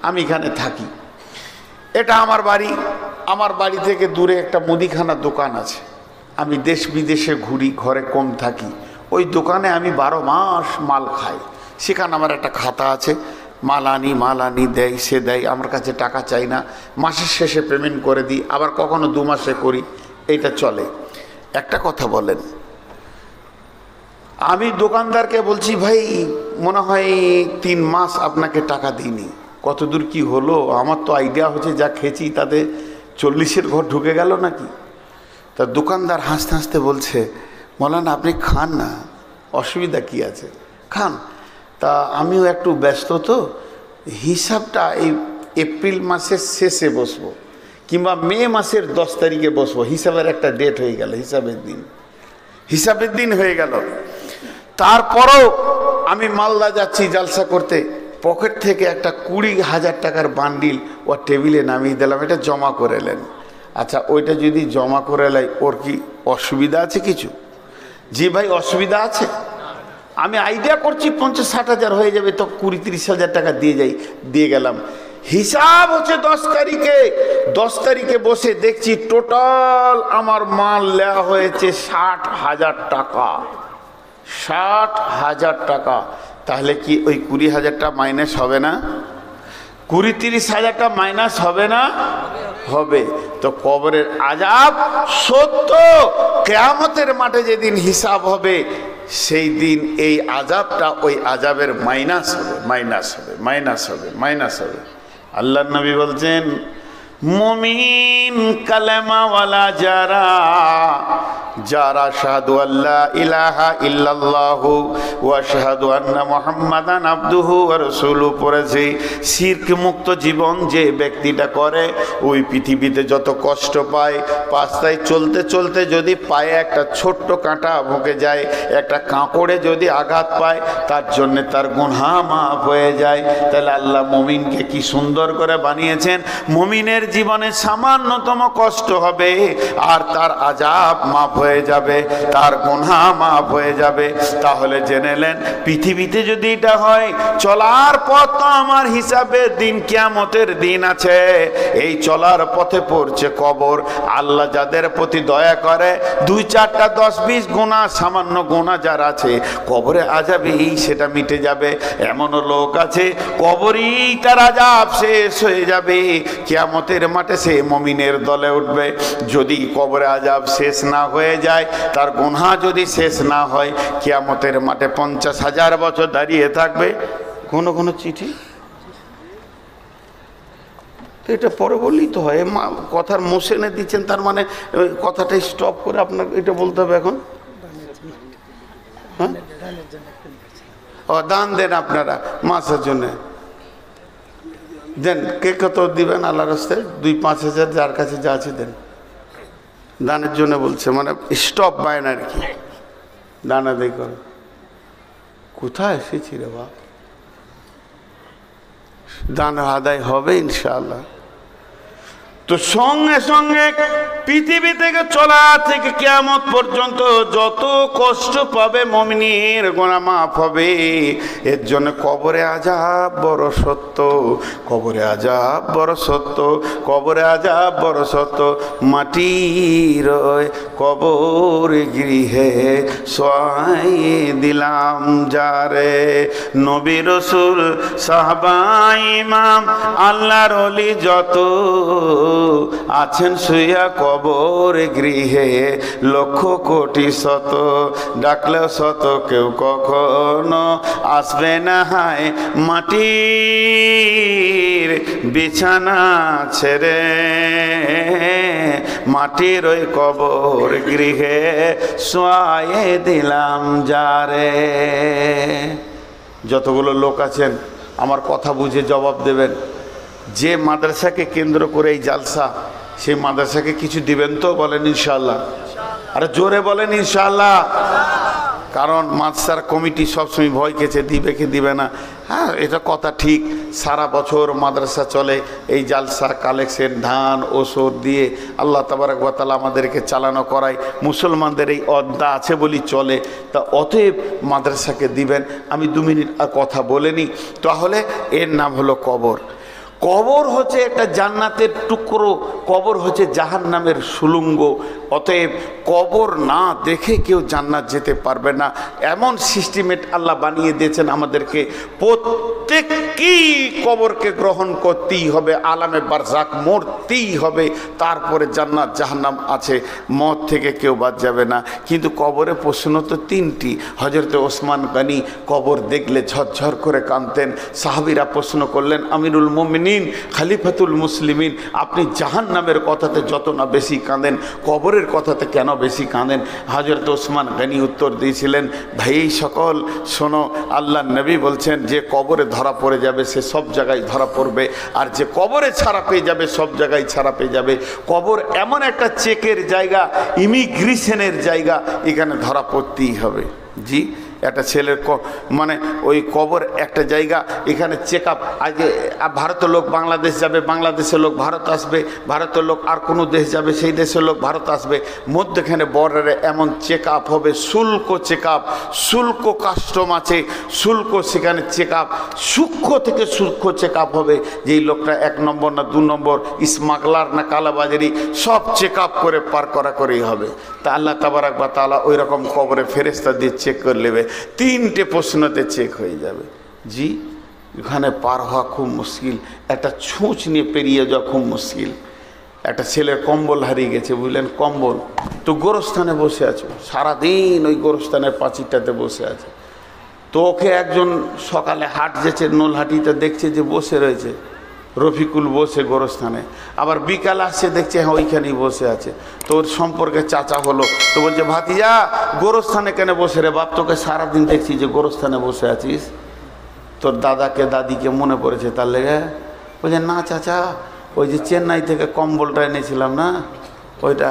আমি এখানে থাকি, এটা আমার বাড়ি। আমার বাড়ি থেকে দূরে একটা মুদিখানার দোকান আছে। আমি দেশ বিদেশে ঘুরি, ঘরে কম থাকি, ওই দোকানে আমি 12 মাস মাল খাই। সেখানে আমার একটা খাতা আছে, মাল আনি দেয়, সে দেয়, আমার কাছে টাকা চাই না, মাসের শেষে পেমেন্ট করে দিই, আবার কখনো 2 মাসে করি, এইটা চলে। একটা কথা বলেন, আমি দোকানদারকে বলছি ভাই মনে হয় 3 মাস আপনাকে টাকা দিইনি, কতদূর কি হলো? আমার তো আইডিয়া হচ্ছে যা খেয়েছি তাতে 40-এর ঘর ঢুকে গেল নাকি। তা দোকানদার হাসতে হাসতে বলছে মৌলানা আপনি খান না, অসুবিধা কি আছে, খান। তা আমিও একটু ব্যস্ত, তো হিসাবটা এই এপ্রিল মাসের শেষে বসবো কিংবা মে মাসের 10 তারিখে বসবো। হিসাবের একটা ডেট হয়ে গেল, হিসাবের দিন হয়ে গেল। তারপরও আমি মালদা যাচ্ছি জালসা করতে, পকেট থেকে একটা 20,000 টাকার বান্ডিল ও টেবিলে নামিয়ে দিলাম, এটা জমা করে এলেন। আচ্ছা ওইটা যদি জমা করে এলাই, ওর কি অসুবিধা আছে কিছু? জি ভাই অসুবিধা আছে। আমি আইডিয়া করছি 50-60 হাজার হয়ে যাবে, তো 20-30 হাজার টাকা দিয়ে গেলাম। হিসাব হচ্ছে 10 তারিখে। 10 তারিখে বসে দেখছি টোটাল আমার মাল নেওয়া হয়েছে 60,000 টাকা, 60,000 টাকা। তাহলে কি ওই 20,000টা মাইনাস হবে না? 20-30 হাজারটা মাইনাস হবে না? হবে। তো কবরের আযাব সত্য, কিয়ামতের মাঠে যেদিন হিসাব হবে সেই দিন এই আযাবটা ওই আযাবের মাইনাস হবে। আল্লাহর নবী বলছেন মুমিন কালেমাওয়ালা যারা শাহাদু আল্লাহ ইলাহা ইল্লাল্লাহু ওয়া শাহাদু আন্না মুহাম্মাদান আবদুহু ওয়া রাসূলুহু পড়েছে, শিরক মুক্ত জীবন যে ব্যক্তিটা করে ওই পৃথিবীতে যত কষ্ট পায়, রাস্তায় চলতে চলতে যদি পায়ে একটা ছোট্ট কাঁটা ঢুকে যায়, একটা কাঁকড়ে যদি আঘাত পায়, তার জন্য তার গুনাহ মাফ হয়ে যায়। তাহলে আল্লাহ মুমিনকে কি সুন্দর করে বানিয়েছেন। মুমিনের জীবনে সামান্যতম কষ্ট হবে আর তার আযাব মাফ হয়ে যাবে, তার গুনাহ মাফ হয়ে যাবে। তাহলে জেনে নেন পৃথিবীতে যদি এটা হয়, চলার পথ তো আমার হিসাবের দিন কিয়ামতের দিন আছে, এই চলার পথে পড়ছে কবর। আল্লাহ যাদের প্রতি দয়া করে 2-4টা 10-20 গুনাহ, সামান্য গুনাহ যার আছে, কবরে আযাবেই সেটা মিটে যাবে। এমনও লোক আছে কবরেই তার আযাব শেষ হয়ে যাবে, কিয়ামতের মাঠে সে মুমিনের দলে উঠবে। যদি কবরে আযাব শেষ না হয়ে যায়, তার গুনাহ যদি শেষ না হয়, কিয়ামতের মাঠে 50,000 বছর দাঁড়িয়ে থাকবে। কোন চিঠি এটা পরে বললেই তো হয়, কথার মোশনে দিচ্ছেন, তার মানে কথাটা স্টপ করে আপনাকে এটা বলতে হবে এখন। হ্যাঁ ও দান দেন আপনারা মাছের জন্য দেন। কে কত দিবেন আল্লাহর রাস্তায়? 2-5 হাজার যার কাছে যা আছে দেন। দানের জন্য বলছে, মানে স্টপ বায়না আর কি, দানা দেই করে। কোথায় এসেছি রে বাপ? দান আদায় হবে ইনশাআল্লাহ। তো সঙ্গে সঙ্গে পৃথিবী থেকে চলা থেকে কিয়ামত পর্যন্ত যত কষ্ট পাবে মুমিনের গুনাহ মাফ হবে। এর জন্য কবরে আযাব বড় সত্য, কবরে আযাব বড় সত্য, কবরে আযাব বড় সত্য। মাটির কবর গৃহে শোয়াইয়ে দিলাম যারে, নবী রাসূল সাহাবা ইমাম আল্লাহর ওলি যত আছেন শুইয়া কবর গৃহে, লক্ষ কোটি শত ডাকলেও শত কেউ কখনো আসবে না হায় মাটির বিছানা ছেড়ে, মাটির ওই কবর গৃহে শোয়াইয়ে দিলাম যারে। যতগুলো লোক আছেন আমার কথা বুঝে জবাব দেবেন। যে মাদ্রাসাকে কেন্দ্র করে এই জালসা, সেই মাদ্রাসাকে কিছু দিবেন তো? বলেন ইনশাআল্লাহ। আরে জোরে বলেন ইনশাআল্লাহ। কারণ মাদ্রাসার কমিটি সবসময় ভয় খেয়েছে দিবে কি দিবে না। হ্যাঁ, এটা কথা ঠিক। সারা বছর মাদ্রাসা চলে, এই জালসা কালেকশন ধান ওষুধ দিয়ে আল্লাহ তাবারক ওয়া তাআলা আমাদেরকে চালানো করায়। মুসলমানদের এই অদ্দা আছে বলি চলে। তা অতএব মাদ্রাসাকে দিবেন। আমি 2 মিনিট আর কথা বলে নিই। তাহলে এর নাম হলো কবর। কবর হচ্ছে একটা জান্নাতের টুকরো, কবর হচ্ছে জাহান্নামের সুলঙ্গ। অতএব কবর না দেখে কেউ জান্নাত যেতে পারবে না। এমন সিস্টেমেট আল্লাহ বানিয়ে দিয়েছেন আমাদেরকে, প্রত্যেককেই কবরকে গ্রহণ করতেই হবে, আলামে বারজাক মরতেই হবে, তারপরে জান্নাত জাহান্নাম আছে, মত থেকে কেউ বাদ যাবে না। কিন্তু কবরে প্রশ্ন তো 3টি। হযরত ওসমান গনি কবর দেখলে ঝরঝর করে কাঁদতেন। সাহাবীরা প্রশ্ন করলেন, আমিরুল মুমিনিন খলিফাতুল মুসলিমিন, আপনি জাহান্নামের কথাতে যত না বেশি কাঁদেন, কবরের কথাতে কেন বেশি কাঁদেন? হযরত ওসমান গনি উত্তর দিয়েছিলেন, ভাই সকল শোনো, আল্লাহর নবী বলছেন যে কবরে ধরা পড়ে যাবে সে সব জায়গায় ধরা পড়বে, আর যে কবরে ছাড়া পেয়ে যাবে সব জায়গায় ছাড়া পেয়ে যাবে। কবর এমন একটা চেকের জায়গা, ইমিগ্রেশনের জায়গা, এখানে ধরা পড়তেই হবে। জি, একটা ছেলের মানে ওই কবর একটা জায়গা, এখানে চেক আপ। আগে ভারতের লোক বাংলাদেশ যাবে, বাংলাদেশের লোক ভারত আসবে, ভারতের লোক আর কোনো দেশ যাবে, সেই দেশের লোক ভারত আসবে, মধ্যখানে বর্ডারে এমন চেক আপ হবে, শুল্ক চেক আপ, শুল্ক কাস্টম আছে, শুল্ক সেখানে চেক আপ, সূক্ষ্ম থেকে সূক্ষ্ম চেক আপ হবে, যেই লোকটা 1 নম্বর না 2 নম্বর, স্মাগলার না কালাবাজারি, সব চেক আপ করে পার করা করেই হবে। তা আল্লাহ তাবারক ওয়া তাআলা ওই রকম কবরে ফেরেশতা দিয়ে চেক করে নেবে, 3টে প্রশ্নতে চেক হয়ে যাবে। জি, এখানে পার হওয়া খুব মুশকিল, একটা ছুঁচ নিয়ে পেরিয়ে যাওয়া খুব মুশকিল। একটা ছেলের কম্বল হারিয়ে গেছে, বুঝলেন, কম্বল তো গোরস্থানে বসে আছে, সারাদিন ওই গোরস্থানের পাঁচিরটাতে বসে আছে। তো ওকে একজন সকালে হাট যেছে, নোলহাটিতে দেখছে যে বসে রয়েছে রফিকুল বসে গোরস্থানে, আবার বিকাল আসছে দেখছে হ্যাঁ ওইখানেই বসে আছে। তো ওর সম্পর্কে চাচা হলো, তো বলছে ভাতিজা গোরস্থানে কেন বসে রে বাপ, তোকে সারাদিন দেখছি যে গোরস্থানে বসে আছিস, তোর দাদাকে দাদিকে মনে পড়েছে তার লেগে? বলছে না চাচা, ওই যে চেন্নাই থেকে কম্বলটা এনেছিলাম না, ওইটা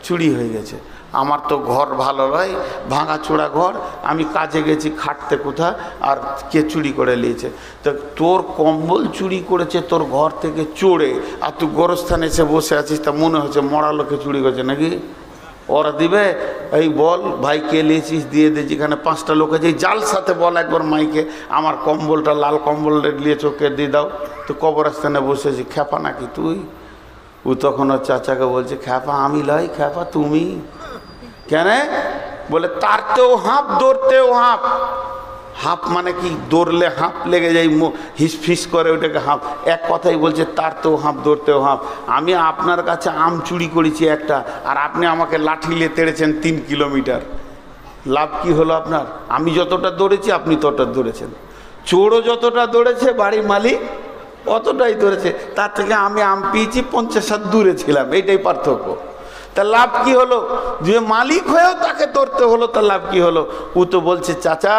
চুরি হয়ে গেছে। আমার তো ঘর ভালো নয়, ভাঙাচোরা ঘর, আমি কাজে গেছি খাটতে কোথা, আর কে চুরি করে নিয়েছে। তো তোর কম্বল চুরি করেছে তোর ঘর থেকে চোরে, আর তুই গোরস্থানে এসে বসে আছিস, তা মনে হচ্ছে মরা লোকে চুরি করেছে নাকি? ওরা দিবে? এই বল ভাই কে নিয়েছিস, দিয়ে দে। যেখানে 5টা লোক আছে জাল সাথে বল একবার মাইকে, আমার কম্বলটা লাল কম্বল নিয়ে চোখে দিয়ে দাও। তো কবরস্থানে বসেছি, খেপা নাকি তুই? ও তখন ওর চাচাকে বলছে, খেপা আমি লয়, খেপা তুমি। কেন? বলে তারতেও হাঁপ দৌড়তেও হাঁপ। হাঁপ মানে কি? দৌড়লে হাঁপ লেগে যায়, হিসফিস করে, ওটাকে হাঁপ। এক কথাই বলছে তারতেও হাঁপ দৌড়তেও হাঁপ। আমি আপনার কাছে আম চুরি করেছি একটা, আর আপনি আমাকে লাঠি নিয়ে তেড়েছেন 3 কিলোমিটার। লাভ কি হলো আপনার? আমি যতটা দৌড়েছি আপনি ততটা দৌড়েছেন, চোরও যতটা দৌড়েছে বাড়ির মালিক অতটাই দৌড়েছে। তার থেকে আমি আম পেয়েছি 50 হাত দূরে ছিলাম, এইটাই পার্থক্য। তা লাভ কি হলো? যে মালিক হয়েও তাকে ধরতে হলো, তার লাভ কি হলো? ও তো বলছে চাচা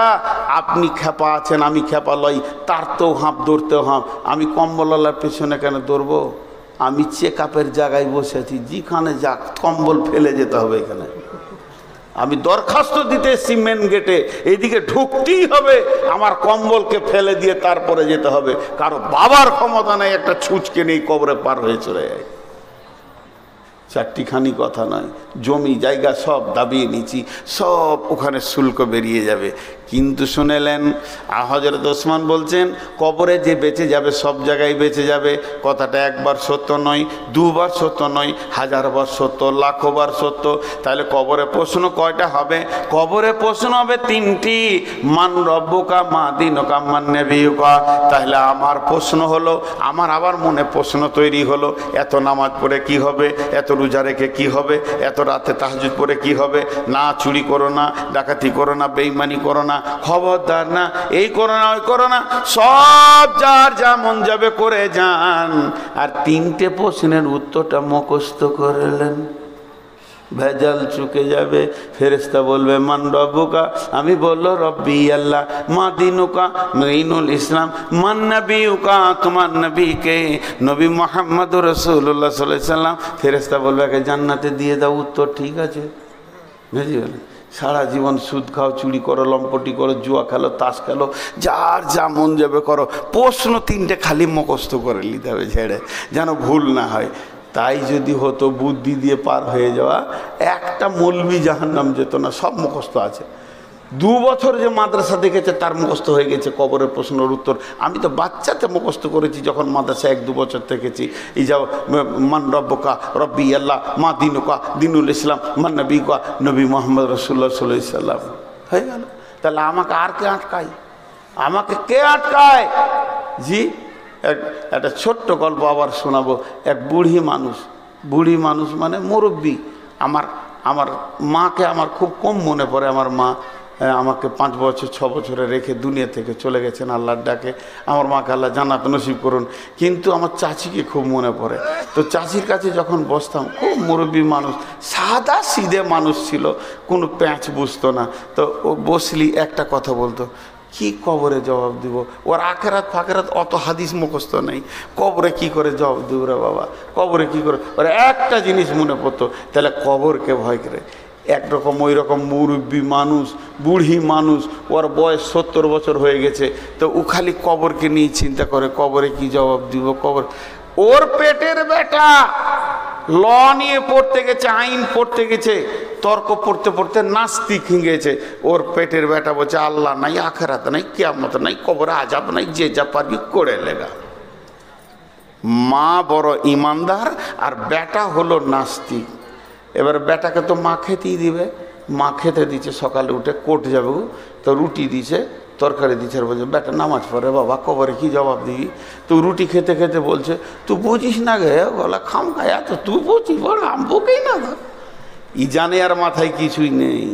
আপনি খেপা আছেন, আমি খেপা লই, তার তো হাঁপ দৌড়তেও হাঁপ। আমি কম্বলওয়ালার পেছনে কেন দৌড়বো? আমি চেক আপের জায়গায় বসে আছি, যেখানে যাক কম্বল ফেলে যেতে হবে এখানে। আমি দরখাস্ত দিতে এসেছি মেন গেটে, এইদিকে ঢুকতেই হবে, আমার কম্বলকে ফেলে দিয়ে তারপরে যেতে হবে। কারো বাবার ক্ষমতা নেই একটা ছুঁচকে নেই কবরে পার হয়ে চলে যায়। চারটিখানি কথা নয়, জমি জায়গা সব দাবিয়ে নিচ্ছি, সব ওখানে শুল্ক বেরিয়ে যাবে। কিন্তু শুনেলেন হযরত ওসমান বলছেন কবরে যে বেঁচে যাবে সব জায়গায় বেঁচে যাবে। কথাটা একবার সত্য নয়, দুবার সত্য নয়, হাজারবার সত্য, লাখবার সত্য। তাহলে কবরে প্রশ্ন কয়টা হবে? কবরে প্রশ্ন হবে তিনটি, মান রব্বুকা মা দীনুকা মান নবিয়ুকা। তাহলে আমার প্রশ্ন হলো, আমার আবার মনে প্রশ্ন তৈরি হলো, এত নামাজ পড়ে কি হবে, এত রোজা রেখে কি হবে, এত রাতে তাহাজ্জুদ পড়ে কি হবে, না চুরি করো না, ডাকাতি করো না, বেঈমানি করো না, খবরদার না, এই করো না ওই করো না, সব যার যা মন যাবে করে যান। আর তিনটে প্রশ্নের উত্তরটা মুখস্থ করলেন, ভেজাল চুকে যাবে। ফেরেশতা বলবে মান রব্বুকা, আমি বললো রব্বি আল্লাহ, মা দীনুকা দীনুল ইসলাম, মান নবিয়ুকা তোমার নবীকে, নবী মুহাম্মদুর রাসূলুল্লাহ সাল্লাল্লাহু আলাইহি সাল্লাম। ফেরেশতা বলবে একে জান্নাতে দিয়ে দাও। উত্তর ঠিক আছে, বুঝলি? সারা জীবন সুদ খাও, চুরি করো, লম্পটি করো, জুয়া খেলো, তাস খেলো, যার যা মন যাবে করো, প্রশ্ন তিনটে খালি মুখস্থ করে নিতে হবে ছেড়ে, যেন ভুল না হয়। তাই যদি হতো বুদ্ধি দিয়ে পার হয়ে যাওয়া, একটা মৌলবি জাহান্নাম যেত না, সব মুখস্থ আছে। 2 বছর যে মাদ্রাসা দেখেছে তার মুখস্থ হয়ে গেছে কবরের প্রশ্নের উত্তর। আমি তো বাচ্চাতে মুখস্থ করেছি যখন মাদ্রাসা 1-2 বছর থেকেছি। এই যাও মান রব্বুকা রব্বি আল্লাহ, মা দীনুকা দীনুল ইসলাম, মান নবিয়ুকা নবী মুহাম্মদ রাসূলুল্লাহ সাল্লাল্লাহু আলাইহি সাল্লাম, হয়ে গেল। তাহলে আমাকে আর কে আটকায়? আমাকে কে আটকায়? জি, একটা ছোট্ট গল্প আবার শোনাবো। এক বুড়ি মানুষ মানে মুরব্বী। আমার মাকে আমার খুব কম মনে পড়ে। আমার মা আমাকে 5 বছর 6 বছরে রেখে দুনিয়া থেকে চলে গেছেন আল্লাহর ডাকে। আমার মাকে আল্লাহ জান্নাত নসিব করুন। কিন্তু আমার চাচিকে খুব মনে পড়ে। তো চাচির কাছে যখন বসতাম, খুব মুরব্বী মানুষ, সাদা সিধে মানুষ ছিল, কোনো প্যাঁচ বুঝতো না। তো ও বসলি একটা কথা বলতো, কি কবরে জবাব দিব? ওর আখেরাত ফাকেরাত অত হাদিস মুখস্থ নেই, কবরে কি করে জবাব দিব রে বাবা, কবরে কি করে? ওর একটা জিনিস মনে পড়তো, তাহলে কবরকে ভয় করে। একরকম ওই রকম মুরব্বী মানুষ, বুড়ি মানুষ, ওর বয়স 70 বছর হয়ে গেছে। তো ও খালি কবরকে নিয়ে চিন্তা করে, কবরে কি জবাব দিব, কবর। ওর পেটের বেটা ল নিয়ে পড়তে গেছে, আইন পড়তে গেছে, তর্ক পড়তে পড়তে নাস্তিক হয়ে গেছে। ওর পেটের বেটা বলছে আল্লাহ নাই, আখেরাত নাই, কিয়ামত নাই, কবরে আযাব নাই, যে যা পারবি করে লেগা। মা বড় ইমানদার আর বেটা হলো নাস্তিক। এবার বেটাকে তো মা খেতেই দিবে, মা খেতে দিচ্ছে। সকালে উঠে কোর্ট যাবে, তো রুটি দিছে, তরকারি দিচ্ছে, আর বলছে বেটা নামাজ পড়ে বাবা, কবরে কি জবাব দিবি? তো রুটি খেতে খেতে বলছে তুই বুঝিস না গে, বলা খাম খায়া তো তুই বুঝিস, বড় আম বুকেই না। ই জানে আর মাথায় কিছুই নেই।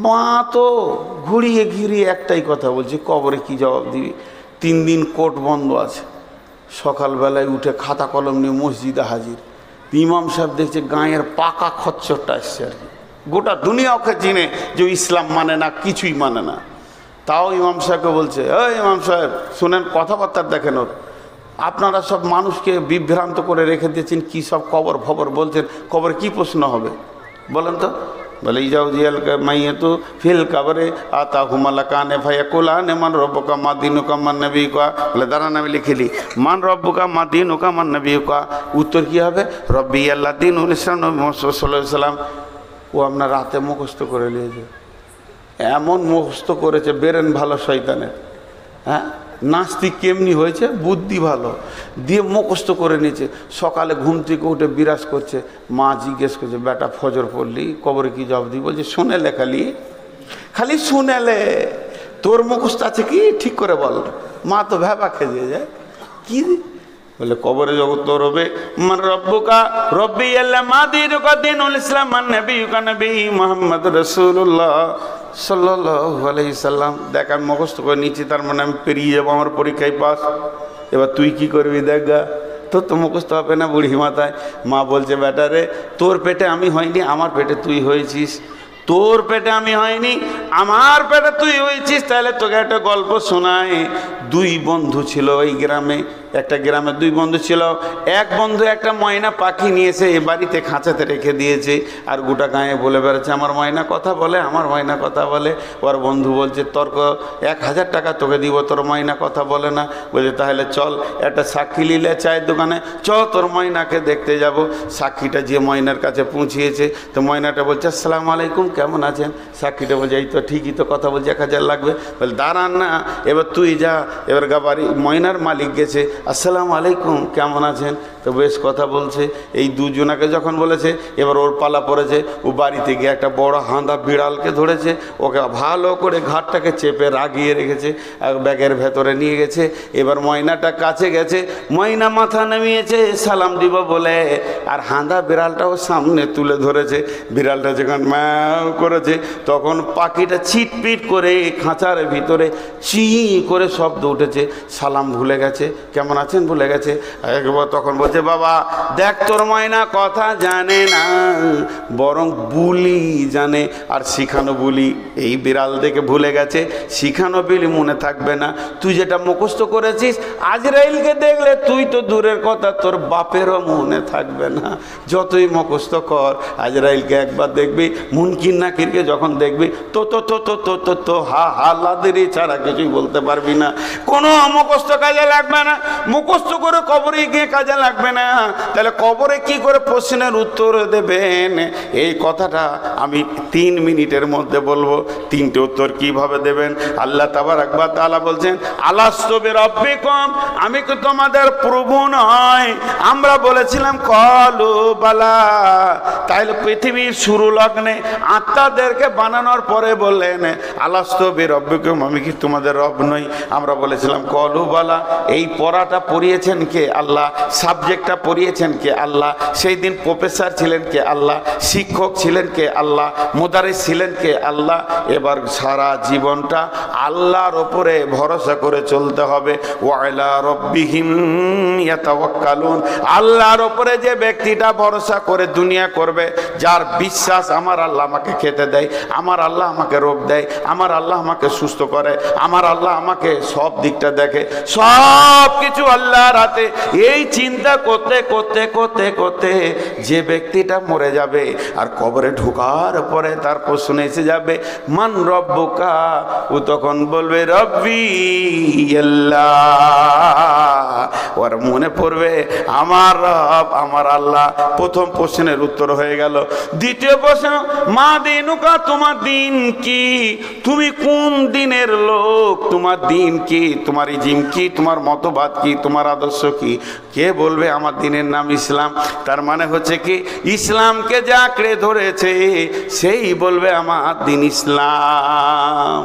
মা তো ঘুরিয়ে ঘিরিয়ে একটাই কথা বলছে, কবরে কি জবাব দিবি? 3 দিন কোর্ট বন্ধ আছে। সকালবেলায় উঠে খাতা কলম নিয়ে মসজিদে হাজির। ইমাম সাহেব দেখছে গাঁয়ের পাকা খচ্চরটা আসছে আর কি। গোটা দুনিয়া ওকে চিনে যে ইসলাম মানে না, কিছুই মানে না। তাও ইমাম সাহেবকে বলছে, ওই ইমাম সাহেব শুনেন, কথাবার্তা দেখেন ওর, আপনারা সব মানুষকে বিভ্রান্ত করে রেখে দিয়েছেন, কি সব কবর ফবর বলছেন, কবর কি প্রশ্ন হবে বলেন তো? বলে ইজাউ জিয়াল মাইয়াতু ফিল কবরে আতা হুমালা কানে ফায়াকুলানে মান রব্বুকা মা দীনুকা মান নবিয়ুকা। বলে দাঁড়ান আমি লিখেলি, মান রব্বুকা মা দীনুকা মান নবিয়ুকা। উত্তর কি হবে? রব্বি আল্লাহ দীনুল ইসলাম, নবী মুহাম্মদ সাল্লাল্লাহু আলাইহি সাল্লাম। ও আপনার রাতে মুখস্থ করে নিয়েছে, এমন মুখস্থ করেছে বেরেন ভালো শয়তানের। হ্যাঁ, নাস্তিক কেমনি হয়েছে, বুদ্ধি ভালো দিয়ে মুখস্থ করে নিয়েছে। সকালে ঘুম থেকে উঠে বিরাজ করছে। মা জিজ্ঞেস করছে বেটা ফজর পড়লি, কবরে কি জবাব দিই? বলছে শুনেলে, খালি শুনেলে, তোর মুখস্থ আছে কি ঠিক করে বল। মা তো ভেবা খেয়ে যায়, কি বলে কবরে জগৎ তোর হবে মান রব্বুকা রব্বি আল্লাহ মা দীনুকা দীনুল ইসলাম মান নবিয়ুকা নবী মুহাম্মদ রাসূলুল্লাহ সাল্লাল্লাহু আলাইহি সাল্লাম। দেখ আমি মুখস্থ করে নিচ্ছি, তার মানে আমি পেরিয়ে যাবো, আমার পরীক্ষায় পাস। এবার তুই কি করবি দেখ গা, তোর তো মুখস্থ হবে না বুড়ি মাথায়। মা বলছে বেটা রে, তোর পেটে আমি হয়নি, আমার পেটে তুই হয়েছিস। তোর পেটে আমি হয়নি, আমার পেটে তুই হয়েছিস। তাহলে তোকে একটা গল্প শোনায়। 2 বন্ধু ছিল ওই গ্রামে। একটা গ্রামে দুই বন্ধু ছিল। এক বন্ধু একটা ময়না পাখি নিয়েছে, এ বাড়িতে খাঁচাতে রেখে দিয়েছে, আর গোটা গায়ে বলে বেড়াচ্ছে আমার ময়না কথা বলে, আমার ময়না কথা বলে। ওর বন্ধু বলছে তর্ক 1000 টাকা তোকে দিব, তোর ময়না কথা বলে না। বলছে তাহলে চল একটা সাক্ষী নিলে চায়ের দোকানে, চল তোর ময়নাকে দেখতে যাব। সাক্ষীটা যে ময়নার কাছে পৌঁছিয়েছে, তো ময়নাটা বলছে আসসালামু আলাইকুম, কেমন আছেন? সাক্ষীটা বলছে এই তো ঠিকই তো কথা বলছে, 1000 লাগবে। বলে দাঁড়ান না, এবার তুই যা। এবার বাড়ি ময়নার মালিক গেছে, আসসালামু আলাইকুম, কেমন আছেন? তো বেশ কথা বলছে। এই দুজনাকে যখন বলেছে, এবার ওর পালা পড়েছে। ও বাড়িতে গিয়ে একটা বড় হাঁদা বিড়ালকে ধরেছে, ওকে ভালো করে ঘাটটাকে চেপে রাগিয়ে রেখেছে, ব্যাগের ভেতরে নিয়ে গেছে। এবার ময়নাটা কাছে গেছে, ময়না মাথা নামিয়েছে সালাম দিব বলে, আর হাঁদা বিড়ালটাও সামনে তুলে ধরেছে। বিড়ালটা যখন ম্যাও করেছে, তখন পাখিটা ছিটপিট করে খাঁচার ভিতরে চি করে শব্দ উঠেছে। সালাম ভুলে গেছে, কেমন আছেন ভুলে গেছে। একবার তখন বলছে বাবা দেখ তোর ময়না কথা জানে না, বরং বুলি জানে, আর শিখানো বুলি। এই বিড়াল দেখে ভুলে গেছে, শিখানো বুলি মনে থাকবে না। তুই যেটা মুখস্থ করেছিস, আজরাইলকে দেখলে তুই তো দূরের কথা, তোর বাপেরও মনে থাকবে না। যতই মুখস্থ কর, আজরাইলকে একবার দেখবি, মুনকির নাকিরকে যখন দেখবি, তো তো তো তো তো তো তো হা হা লাদেরি ছাড়া কিছুই বলতে পারবি না। কোনো মুখস্থ কাজে লাগবে না, মুখস্থ করে কবরে গিয়ে কাজে লাগবে না। তাহলে কবরে কি করে প্রশ্নের উত্তর দেবেন? এই কথাটা আমি 3 মিনিটের মধ্যে বলবো। 3টে উত্তর কিভাবে দেবেন? আল্লাহ তাবারক ওয়া তাআলা বলছেন আলাস্তু বিরাব্বিকুম, আমি কি তোমাদের প্রভু নয়? আমরা বলেছিলাম কলু বালা। তাইলে পৃথিবীর শুরু লগ্নে আত্মাদেরকে বানানোর পরে বললেন আলাস্তু বিরাব্বিকুম, আমি কি তোমাদের রব নই? আমরা বলেছিলাম কলু বালা। এই পড়াটা পড়িয়েছেন কে? আল্লাহ। সাবজেক্টটা পড়িয়েছেন কে? আল্লাহ। সেই দিন প্রফেসর ছিলেন কে? আল্লাহ। শিক্ষক ছিলেন কে? আল্লাহ। মুদারিস ছিলেন কে? আল্লাহ। এবার সারা জীবনটা আল্লাহর ওপরে ভরসা করে চলতে হবে। ওয়া আলা রাব্বিহিম ইয়াতাওয়াক্কালুন, আল্লাহর ওপরে যে ব্যক্তিটা ভরসা করে দুনিয়া করবে, যার বিশ্বাস আমার আল্লাহ আমাকে খেতে দেয়, আমার আল্লাহ আমাকে রোগ দেয়, আমার আল্লাহ আমাকে সুস্থ করে, আমার আল্লাহ আমাকে সব দিকটা দেখে, সব কিছু আল্লাহর হাতে। এই চিন্তা করতে করতে করতে করতে যে ব্যক্তিটা মরে যাবে, আর কবরে ঢোকার পরে তার প্রশ্ন এসে যাবে মান রব্বুকা, ও তখন বলবে রব্বি আল্লাহ। ওর মনে পড়বে আমার রব আমার আল্লাহ। প্রথম প্রশ্নের উত্তর হয়ে গেল। দ্বিতীয় প্রশ্ন মা দিনুকা, তোমার দিন কি? তুমি কোন দিনের লোক? তোমার দিন কি? তোমার ইজিম কি? তোমার মতবাদ কি? তোমার আদর্শ কি? কে বলবে আমার দিনের নাম ইসলাম? তার মানে হচ্ছে কি, ইসলামকে যে আঁকড়ে ধরেছে সেই বলবে আমার দিন ইসলাম।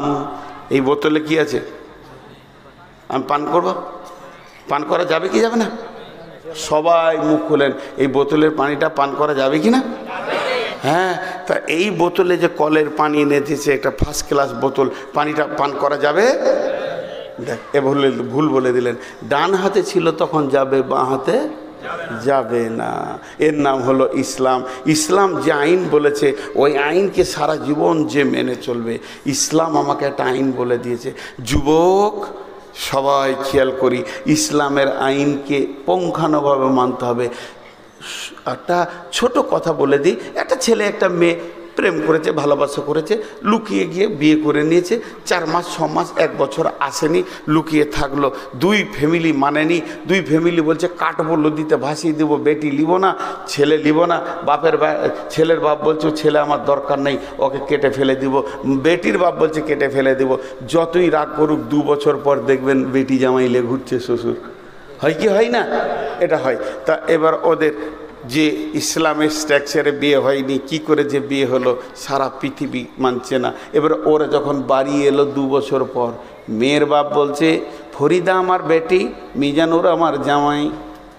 এই বোতলে কি আছে? আমি পান করব? পান করা যাবে কি যাবে না? সবাই মুখ খুলেন। এই বোতলের পানিটা পান করা যাবে কি না? হ্যাঁ। তা এই বোতলে যে কলের পানি এনেছে, একটা ফার্স্ট ক্লাস বোতল, পানিটা পান করা যাবে? দেখ, এ ভুল বলে দিলেন। ডান হাতে ছিল তখন যাবে, বাঁ হাতে যাবে না। এর নাম হলো ইসলাম। ইসলাম যে আইন বলেছে, ওই আইনকে সারা জীবন যে মেনে চলবে। ইসলাম আমাকে একটা আইন বলে দিয়েছে। যুবক সবাই খেয়াল করি, ইসলামের আইনকে পুঙ্খানুভাবে মানতে হবে। একটা ছোট কথা বলে দিই, একটা ছেলে একটা মেয়ে প্রেম করেছে, ভালোবাসা করেছে, লুকিয়ে গিয়ে বিয়ে করে নিয়েছে। 4 মাস 6 মাস 1 বছর আসেনি, লুকিয়ে থাকলো। 2 ফ্যামিলি মানেনি। 2 ফ্যামিলি বলছে কাটবো, নদীতে ভাসিয়ে দেবো, বেটি লিব না, ছেলে লিব না। ছেলের বাপ বলছে ছেলে আমার দরকার নেই, ওকে কেটে ফেলে দিব। বেটির বাপ বলছে কেটে ফেলে দিব। যতই রাগ করুক, 2 বছর পর দেখবেন বেটি জামাই লে ঘুরছে শ্বশুর। হয় কি হয় না? এটা হয়। তা এবার ওদের যে ইসলামের স্ট্রাকচারে বিয়ে হয়নি, কি করে যে বিয়ে হলো সারা পৃথিবী মানছে না। এবার ওরা যখন বাড়ি এলো 2 বছর পর, মেয়ের বাপ বলছে ফরিদা আমার বেটি, মিজানুর আমার জামাই।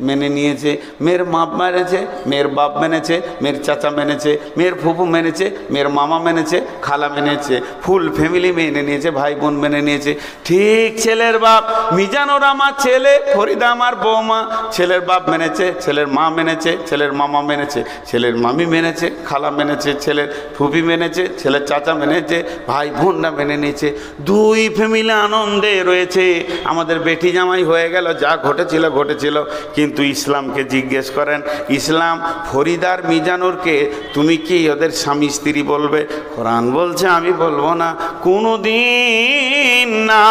মেনে নিয়েছে, মেয়ের মা মেনেছে, মেয়ের বাপ মেনেছে, মেয়ের চাচা মেনেছে, মেয়ের ফুফু মেনেছে, মেয়ের মামা মেনেছে, খালা মেনেছে, ফুল ফ্যামিলি মেনে নিয়েছে, ভাই বোন মেনে নিয়েছে। ঠিক ছেলের বাপ মিজানুর আমার ছেলে, ফরিদা আমার বৌমা, ছেলের বাপ মেনেছে, ছেলের মা মেনেছে, ছেলের মামা মেনেছে, ছেলের মামি মেনেছে, খালা মেনেছে, ছেলের ফুফি মেনেছে, ছেলের চাচা মেনেছে, ভাই বোনরা মেনে নিয়েছে। দুই ফ্যামিলি আনন্দে রয়েছে, আমাদের বেটি জামাই হয়ে গেল, যা ঘটেছিল ঘটেছিল। কিন্তু ইসলামকে জিজ্ঞেস করেন, ইসলাম ফরিদার মিজানুরকে তুমি কি ওদের স্বামী স্ত্রী বলবে? কোরআন বলছে আমি বলবো না, কোনো দিন না।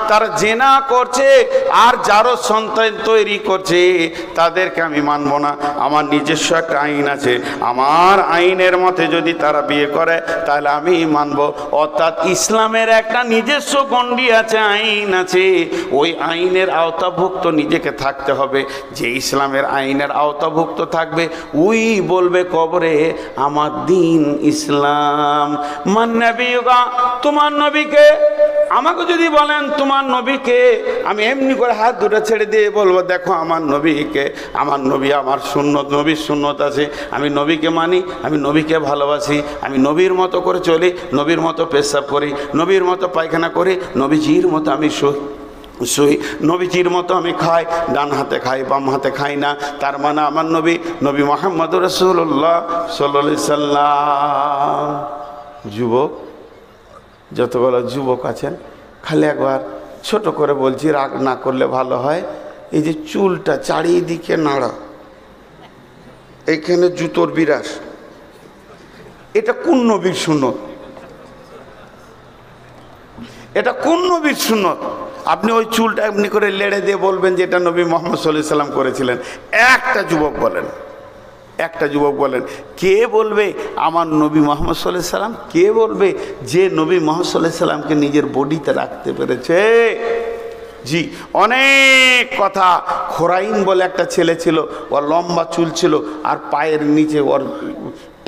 তারা জেনা করছে আর যারও সন্তান তৈরি করছে তাদেরকে আমি মানব না। আমার নিজস্ব একটা আইন আছে, আমার আইনের মতে যদি তারা বিয়ে করে তাহলে আমি মানব। অর্থাৎ ইসলামের একটা নিজস্ব গণ্ডি আছে, আইন আছে, ওই আইনের আওতাভুক্ত নিজেকে থাকতে হবে। যে ইসলামের আইনের আওতাভুক্ত থাকবে ওই বলবে কবরে আমার দিন ইসলাম। মান নবিয়ুকা, তোমার নবীকে। আমাকে যদি বলেন তোমার নবীকে, আমি এমনি করে হাত দুটো ছেড়ে দিয়ে বলবো দেখো আমার নবীকে, আমার নবী, আমার সুন্নত, নবীর সুন্নত আছে, আমি নবীকে মানি, আমি নবীকে ভালোবাসি, আমি নবীর মতো করে চলি, নবীর মতো পেশাব করি, নবীর মতো পায়খানা করি, নবীজির মতো আমি শুই, নবীজির মতো আমি খাই, ডান হাতে খাই বাম হাতে খাই না। তার মানে আমার নবী, নবী মুহাম্মদুর রাসূলুল্লাহ সাল্লাল্লাহু আলাইহি সাল্লাম। যুবক, যতগুলো যুবক আছেন, খালি একবার ছোট করে বলছি, রাগ না করলে ভালো হয়। এই যে চুলটা চারিদিকে নাড়া, এইখানে জুতোর বিরাস, এটা কোন নবীর সুন্নত? এটা কোন নবীর সুন্নত? আপনি ওই চুলটা এমনি করে লেড়ে দিয়ে বলবেন যে এটা নবী মুহাম্মদ সাল্লাল্লাহু আলাইহি সাল্লাম করেছিলেন। একটা যুবক বলেন, একটা যুবক বলেন, কে বলবে আমার নবী মুহাম্মদ সাল্লাল্লাহু আলাইহি সাল্লাম? কে বলবে যে নবী মুহাম্মদ সাল্লাল্লাহু আলাইহি সাল্লামকে নিজের বডিতে রাখতে পেরেছে? জি, অনেক কথা। খোরাইন বলে একটা ছেলে ছিল, ওর লম্বা চুল ছিল আর পায়ের নিচে, ওর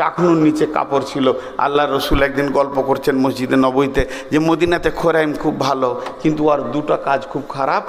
টাকনুর নিচে কাপড় ছিল। আল্লাহ রসুল একদিন গল্প করছেন মসজিদে নববীতে যে মদিনাতে খোরাইন খুব ভালো, কিন্তু আর দুটো কাজ খুব খারাপ।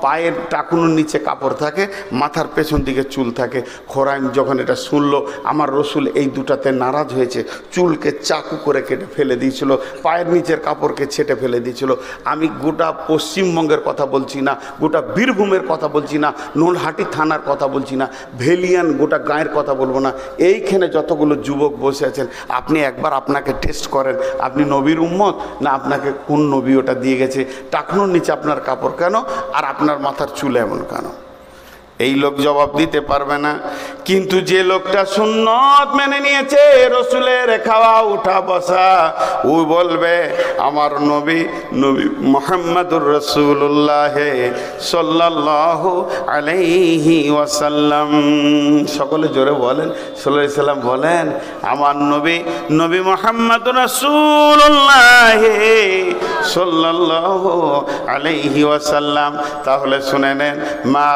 পায়ের টাকনুর নিচে কাপড় থাকে, মাথার পেছন দিকে চুল থাকে। খোরাইন যখন এটা শুনলো, আমার রসুল এই দুটাতে নারাজ হয়েছে, চুলকে চাকু করে কেটে ফেলে দিয়েছিল, পায়ের নিচের কাপড়কে ছেটে ফেলে দিয়েছিল। আমি গোটা পশ্চিমবঙ্গের কথা বলছি না, গোটা বীরভূমের কথা বলছি না, নোলহাটি থানার কথা বলছি না, ভেলিয়ান গোটা গাঁয়ের কথা বলবো না। এইখানে যতগুলো যুবক বসে আছেন, আপনি একবার আপনাকে টেস্ট করেন, আপনি নবীর উম্মত না আপনাকে কোন নবী ওটা দিয়ে গেছে? টাকনুর নিচে আপনার কাপড় কেন আর আপনার মাথার চুল এমন কেন? এই লোক জবাব দিতে পারবে না। কিন্তু যে লোকটা সুন্নত মেনে নিয়েছে, রসুলের খাওয়া উঠা বসা, ও বলবে আমার নবী, নবী মুহাম্মদুর রাসূলুল্লাহ সাল্লাল্লাহু আলাইহি ওয়াসাল্লাম। সকলে জোরে বলেন সাল্লাল্লাহু আলাইহি সাল্লাম। বলেন আমার নবী, নবী মুহাম্মদুর রাসূলুল্লাহ সাল্লাল্লাহু আলাইহি ওয়াসাল্লাম। তাহলে শুনে নেন, মা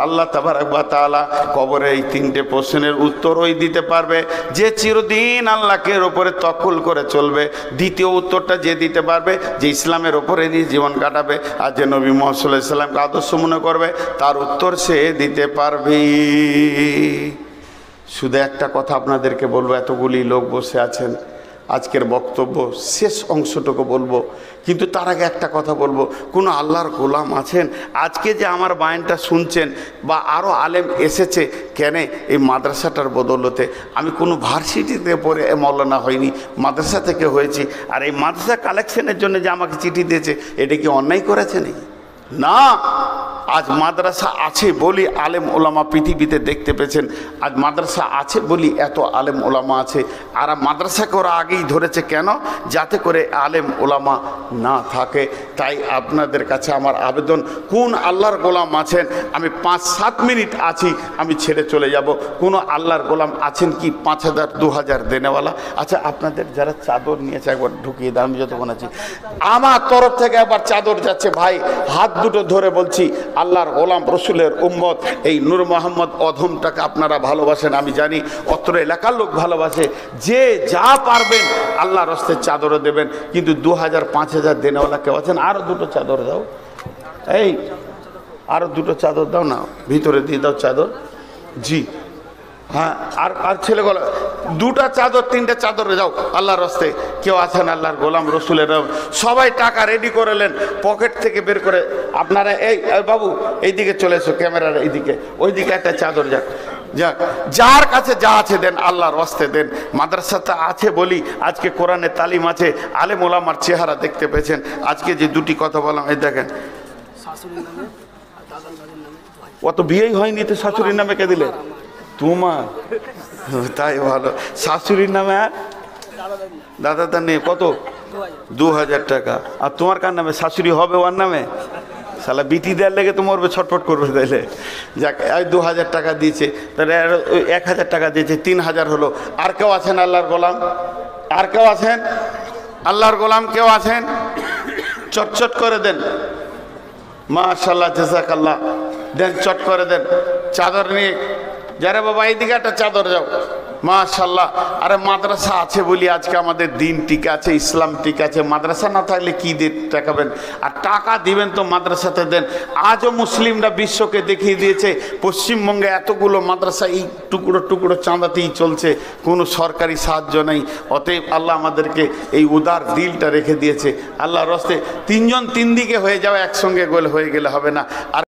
আল্লাহ তাবারক ওয়া তাআলা কবরে এই তিনটে প্রশ্নের উত্তর ওই দিতে পারবে যে চিরদিন আল্লাহকে উপরে তওয়াক্কুল করে চলবে। দ্বিতীয় উত্তরটা যে দিতে পারবে যে ইসলামের উপরে নিয়ে জীবন কাটাবে আর যে নবী মুহাম্মদ সাল্লাল্লাহু আলাইহি সাল্লামকে আদর্শ মনে করবে, তার উত্তর সে দিতে পারবে। শুধু একটা কথা আপনাদেরকে বলবো, এতগুলি লোক বসে আছেন, আজকের বক্তব্য শেষ অংশটুকু বলবো, কিন্তু তার আগে একটা কথা বলবো, কোনো আল্লাহর গোলাম আছেন আজকে যে আমার বায়ানটা শুনছেন বা আরও আলেম এসেছে কেন? এই মাদ্রাসাটার বদৌলতে। আমি কোনো ভার্সিটিতে পড়ে মৌলানা হয়নি, মাদ্রাসা থেকে হয়েছি। আর এই মাদ্রাসা কালেকশনের জন্য যে আমাকে চিঠি দিয়েছে, এটা কি অন্যায় করেছে নাকি? না, আজ মাদ্রাসা আছে বলি আলেম ওলামা পৃথিবীতে দেখতে পেয়েছেন। আজ মাদ্রাসা আছে বলি এত আলেম ওলামা আছে। আর মাদ্রাসাকে ওরা আগেই ধরেছে কেন? যাতে করে আলেম ওলামা না থাকে। তাই আপনাদের কাছে আমার আবেদন, কোন আল্লাহর গোলাম আছেন? আমি 5-7 মিনিট আছি, আমি ছেড়ে চলে যাব। কোনো আল্লাহর গোলাম আছেন কি 5,000 2,000 দেনেওয়ালা? আচ্ছা, আপনাদের যারা চাদর নিয়েছে একবার ঢুকিয়ে দেন, আমি যতক্ষণ আছি। আমার তরফ থেকে একবার চাদর যাচ্ছে ভাই, হাত দুটো ধরে বলছি, আল্লাহর গোলাম রসুলের উম্মত এই নূর মোহাম্মদ অধমটাকে আপনারা ভালোবাসেন, আমি জানি, অত্র এলাকার লোক ভালোবাসে। যে যা পারবেন আল্লাহর হস্তে চাদরও দেবেন। কিন্তু 2,000 5,000 দেনেওয়ালা কেউ আছেন? আরও দুটো চাদর দাও। এই আরও দুটো চাদর দাও না, ভিতরে দিয়ে দাও চাদর। জি হ্যাঁ, আর ছেলেগুলো দুটা চাদর, তিনটা চাদরে যাও আল্লাহর রাস্তায়। কেউ আছেন আল্লাহর গোলাম রসুলের, সবাই টাকা রেডি করেলেন পকেট থেকে বের করে। আপনারা এই বাবু এইদিকে চলে এসো, ক্যামেরার এইদিকে, ওইদিকে একটা চাদর যাক। যাক, যার কাছে যা আছে দেন, আল্লাহর রাস্তায় দেন। মাদ্রাসাতে আছে বলি আজকে কোরআনের তালিম আছে, আলেম ওলামার চেহারা দেখতে পেয়েছেন। আজকে যে দুটি কথা বললাম, এই দেখেন, অত বিয়েই হয়নি তো শাশুড়ির নামে কে দিলে? তোমার তাই ভালো, শাশুড়ির নামে আর দাদা নেই। কত? 2000 টাকা। আর তোমার কার নামে? শাশুড়ি হবে ওর নামে? শালা বিটি দেওয়ার লেগে তো মরবে, ছটফট করবে তাইলে। যাক, 2000 টাকা দিয়েছে, তাহলে 1000 টাকা দিয়েছে, 3000 হলো। আর কেউ আছেন আল্লাহর গোলাম? আর কেউ আছেন আল্লাহর গোলাম? কেউ আছেন? চটচট করে দেন। মাশাআল্লাহ, জাযাকাল্লাহ। দেন, চট করে দেন চাদর নিয়ে। যারা বাবা এইদিকে একটা চাদর যাও। মাশাআল্লাহ। আরে মাদ্রাসা আছে বলি আজকে আমাদের দিন ঠিক আছে, ইসলাম ঠিক আছে। মাদ্রাসা না থাকলে কি দিয়ে টাকাবেন? আর টাকা দিবেন তো মাদ্রাসাতে দেন। আজও মুসলিমরা বিশ্বকে দেখিয়ে দিয়েছে পশ্চিমবঙ্গে এতগুলো মাদ্রাসা এই টুকরো টুকরো চাঁদাতেই চলছে, কোনো সরকারি সাহায্য নেই। অতএব আল্লাহ আমাদেরকে এই উদার দিলটা রেখে দিয়েছে। আল্লাহর রাস্তায় তিনজন তিন দিকে হয়ে যাওয়া, একসঙ্গে গোল হয়ে গেলে হবে না। আর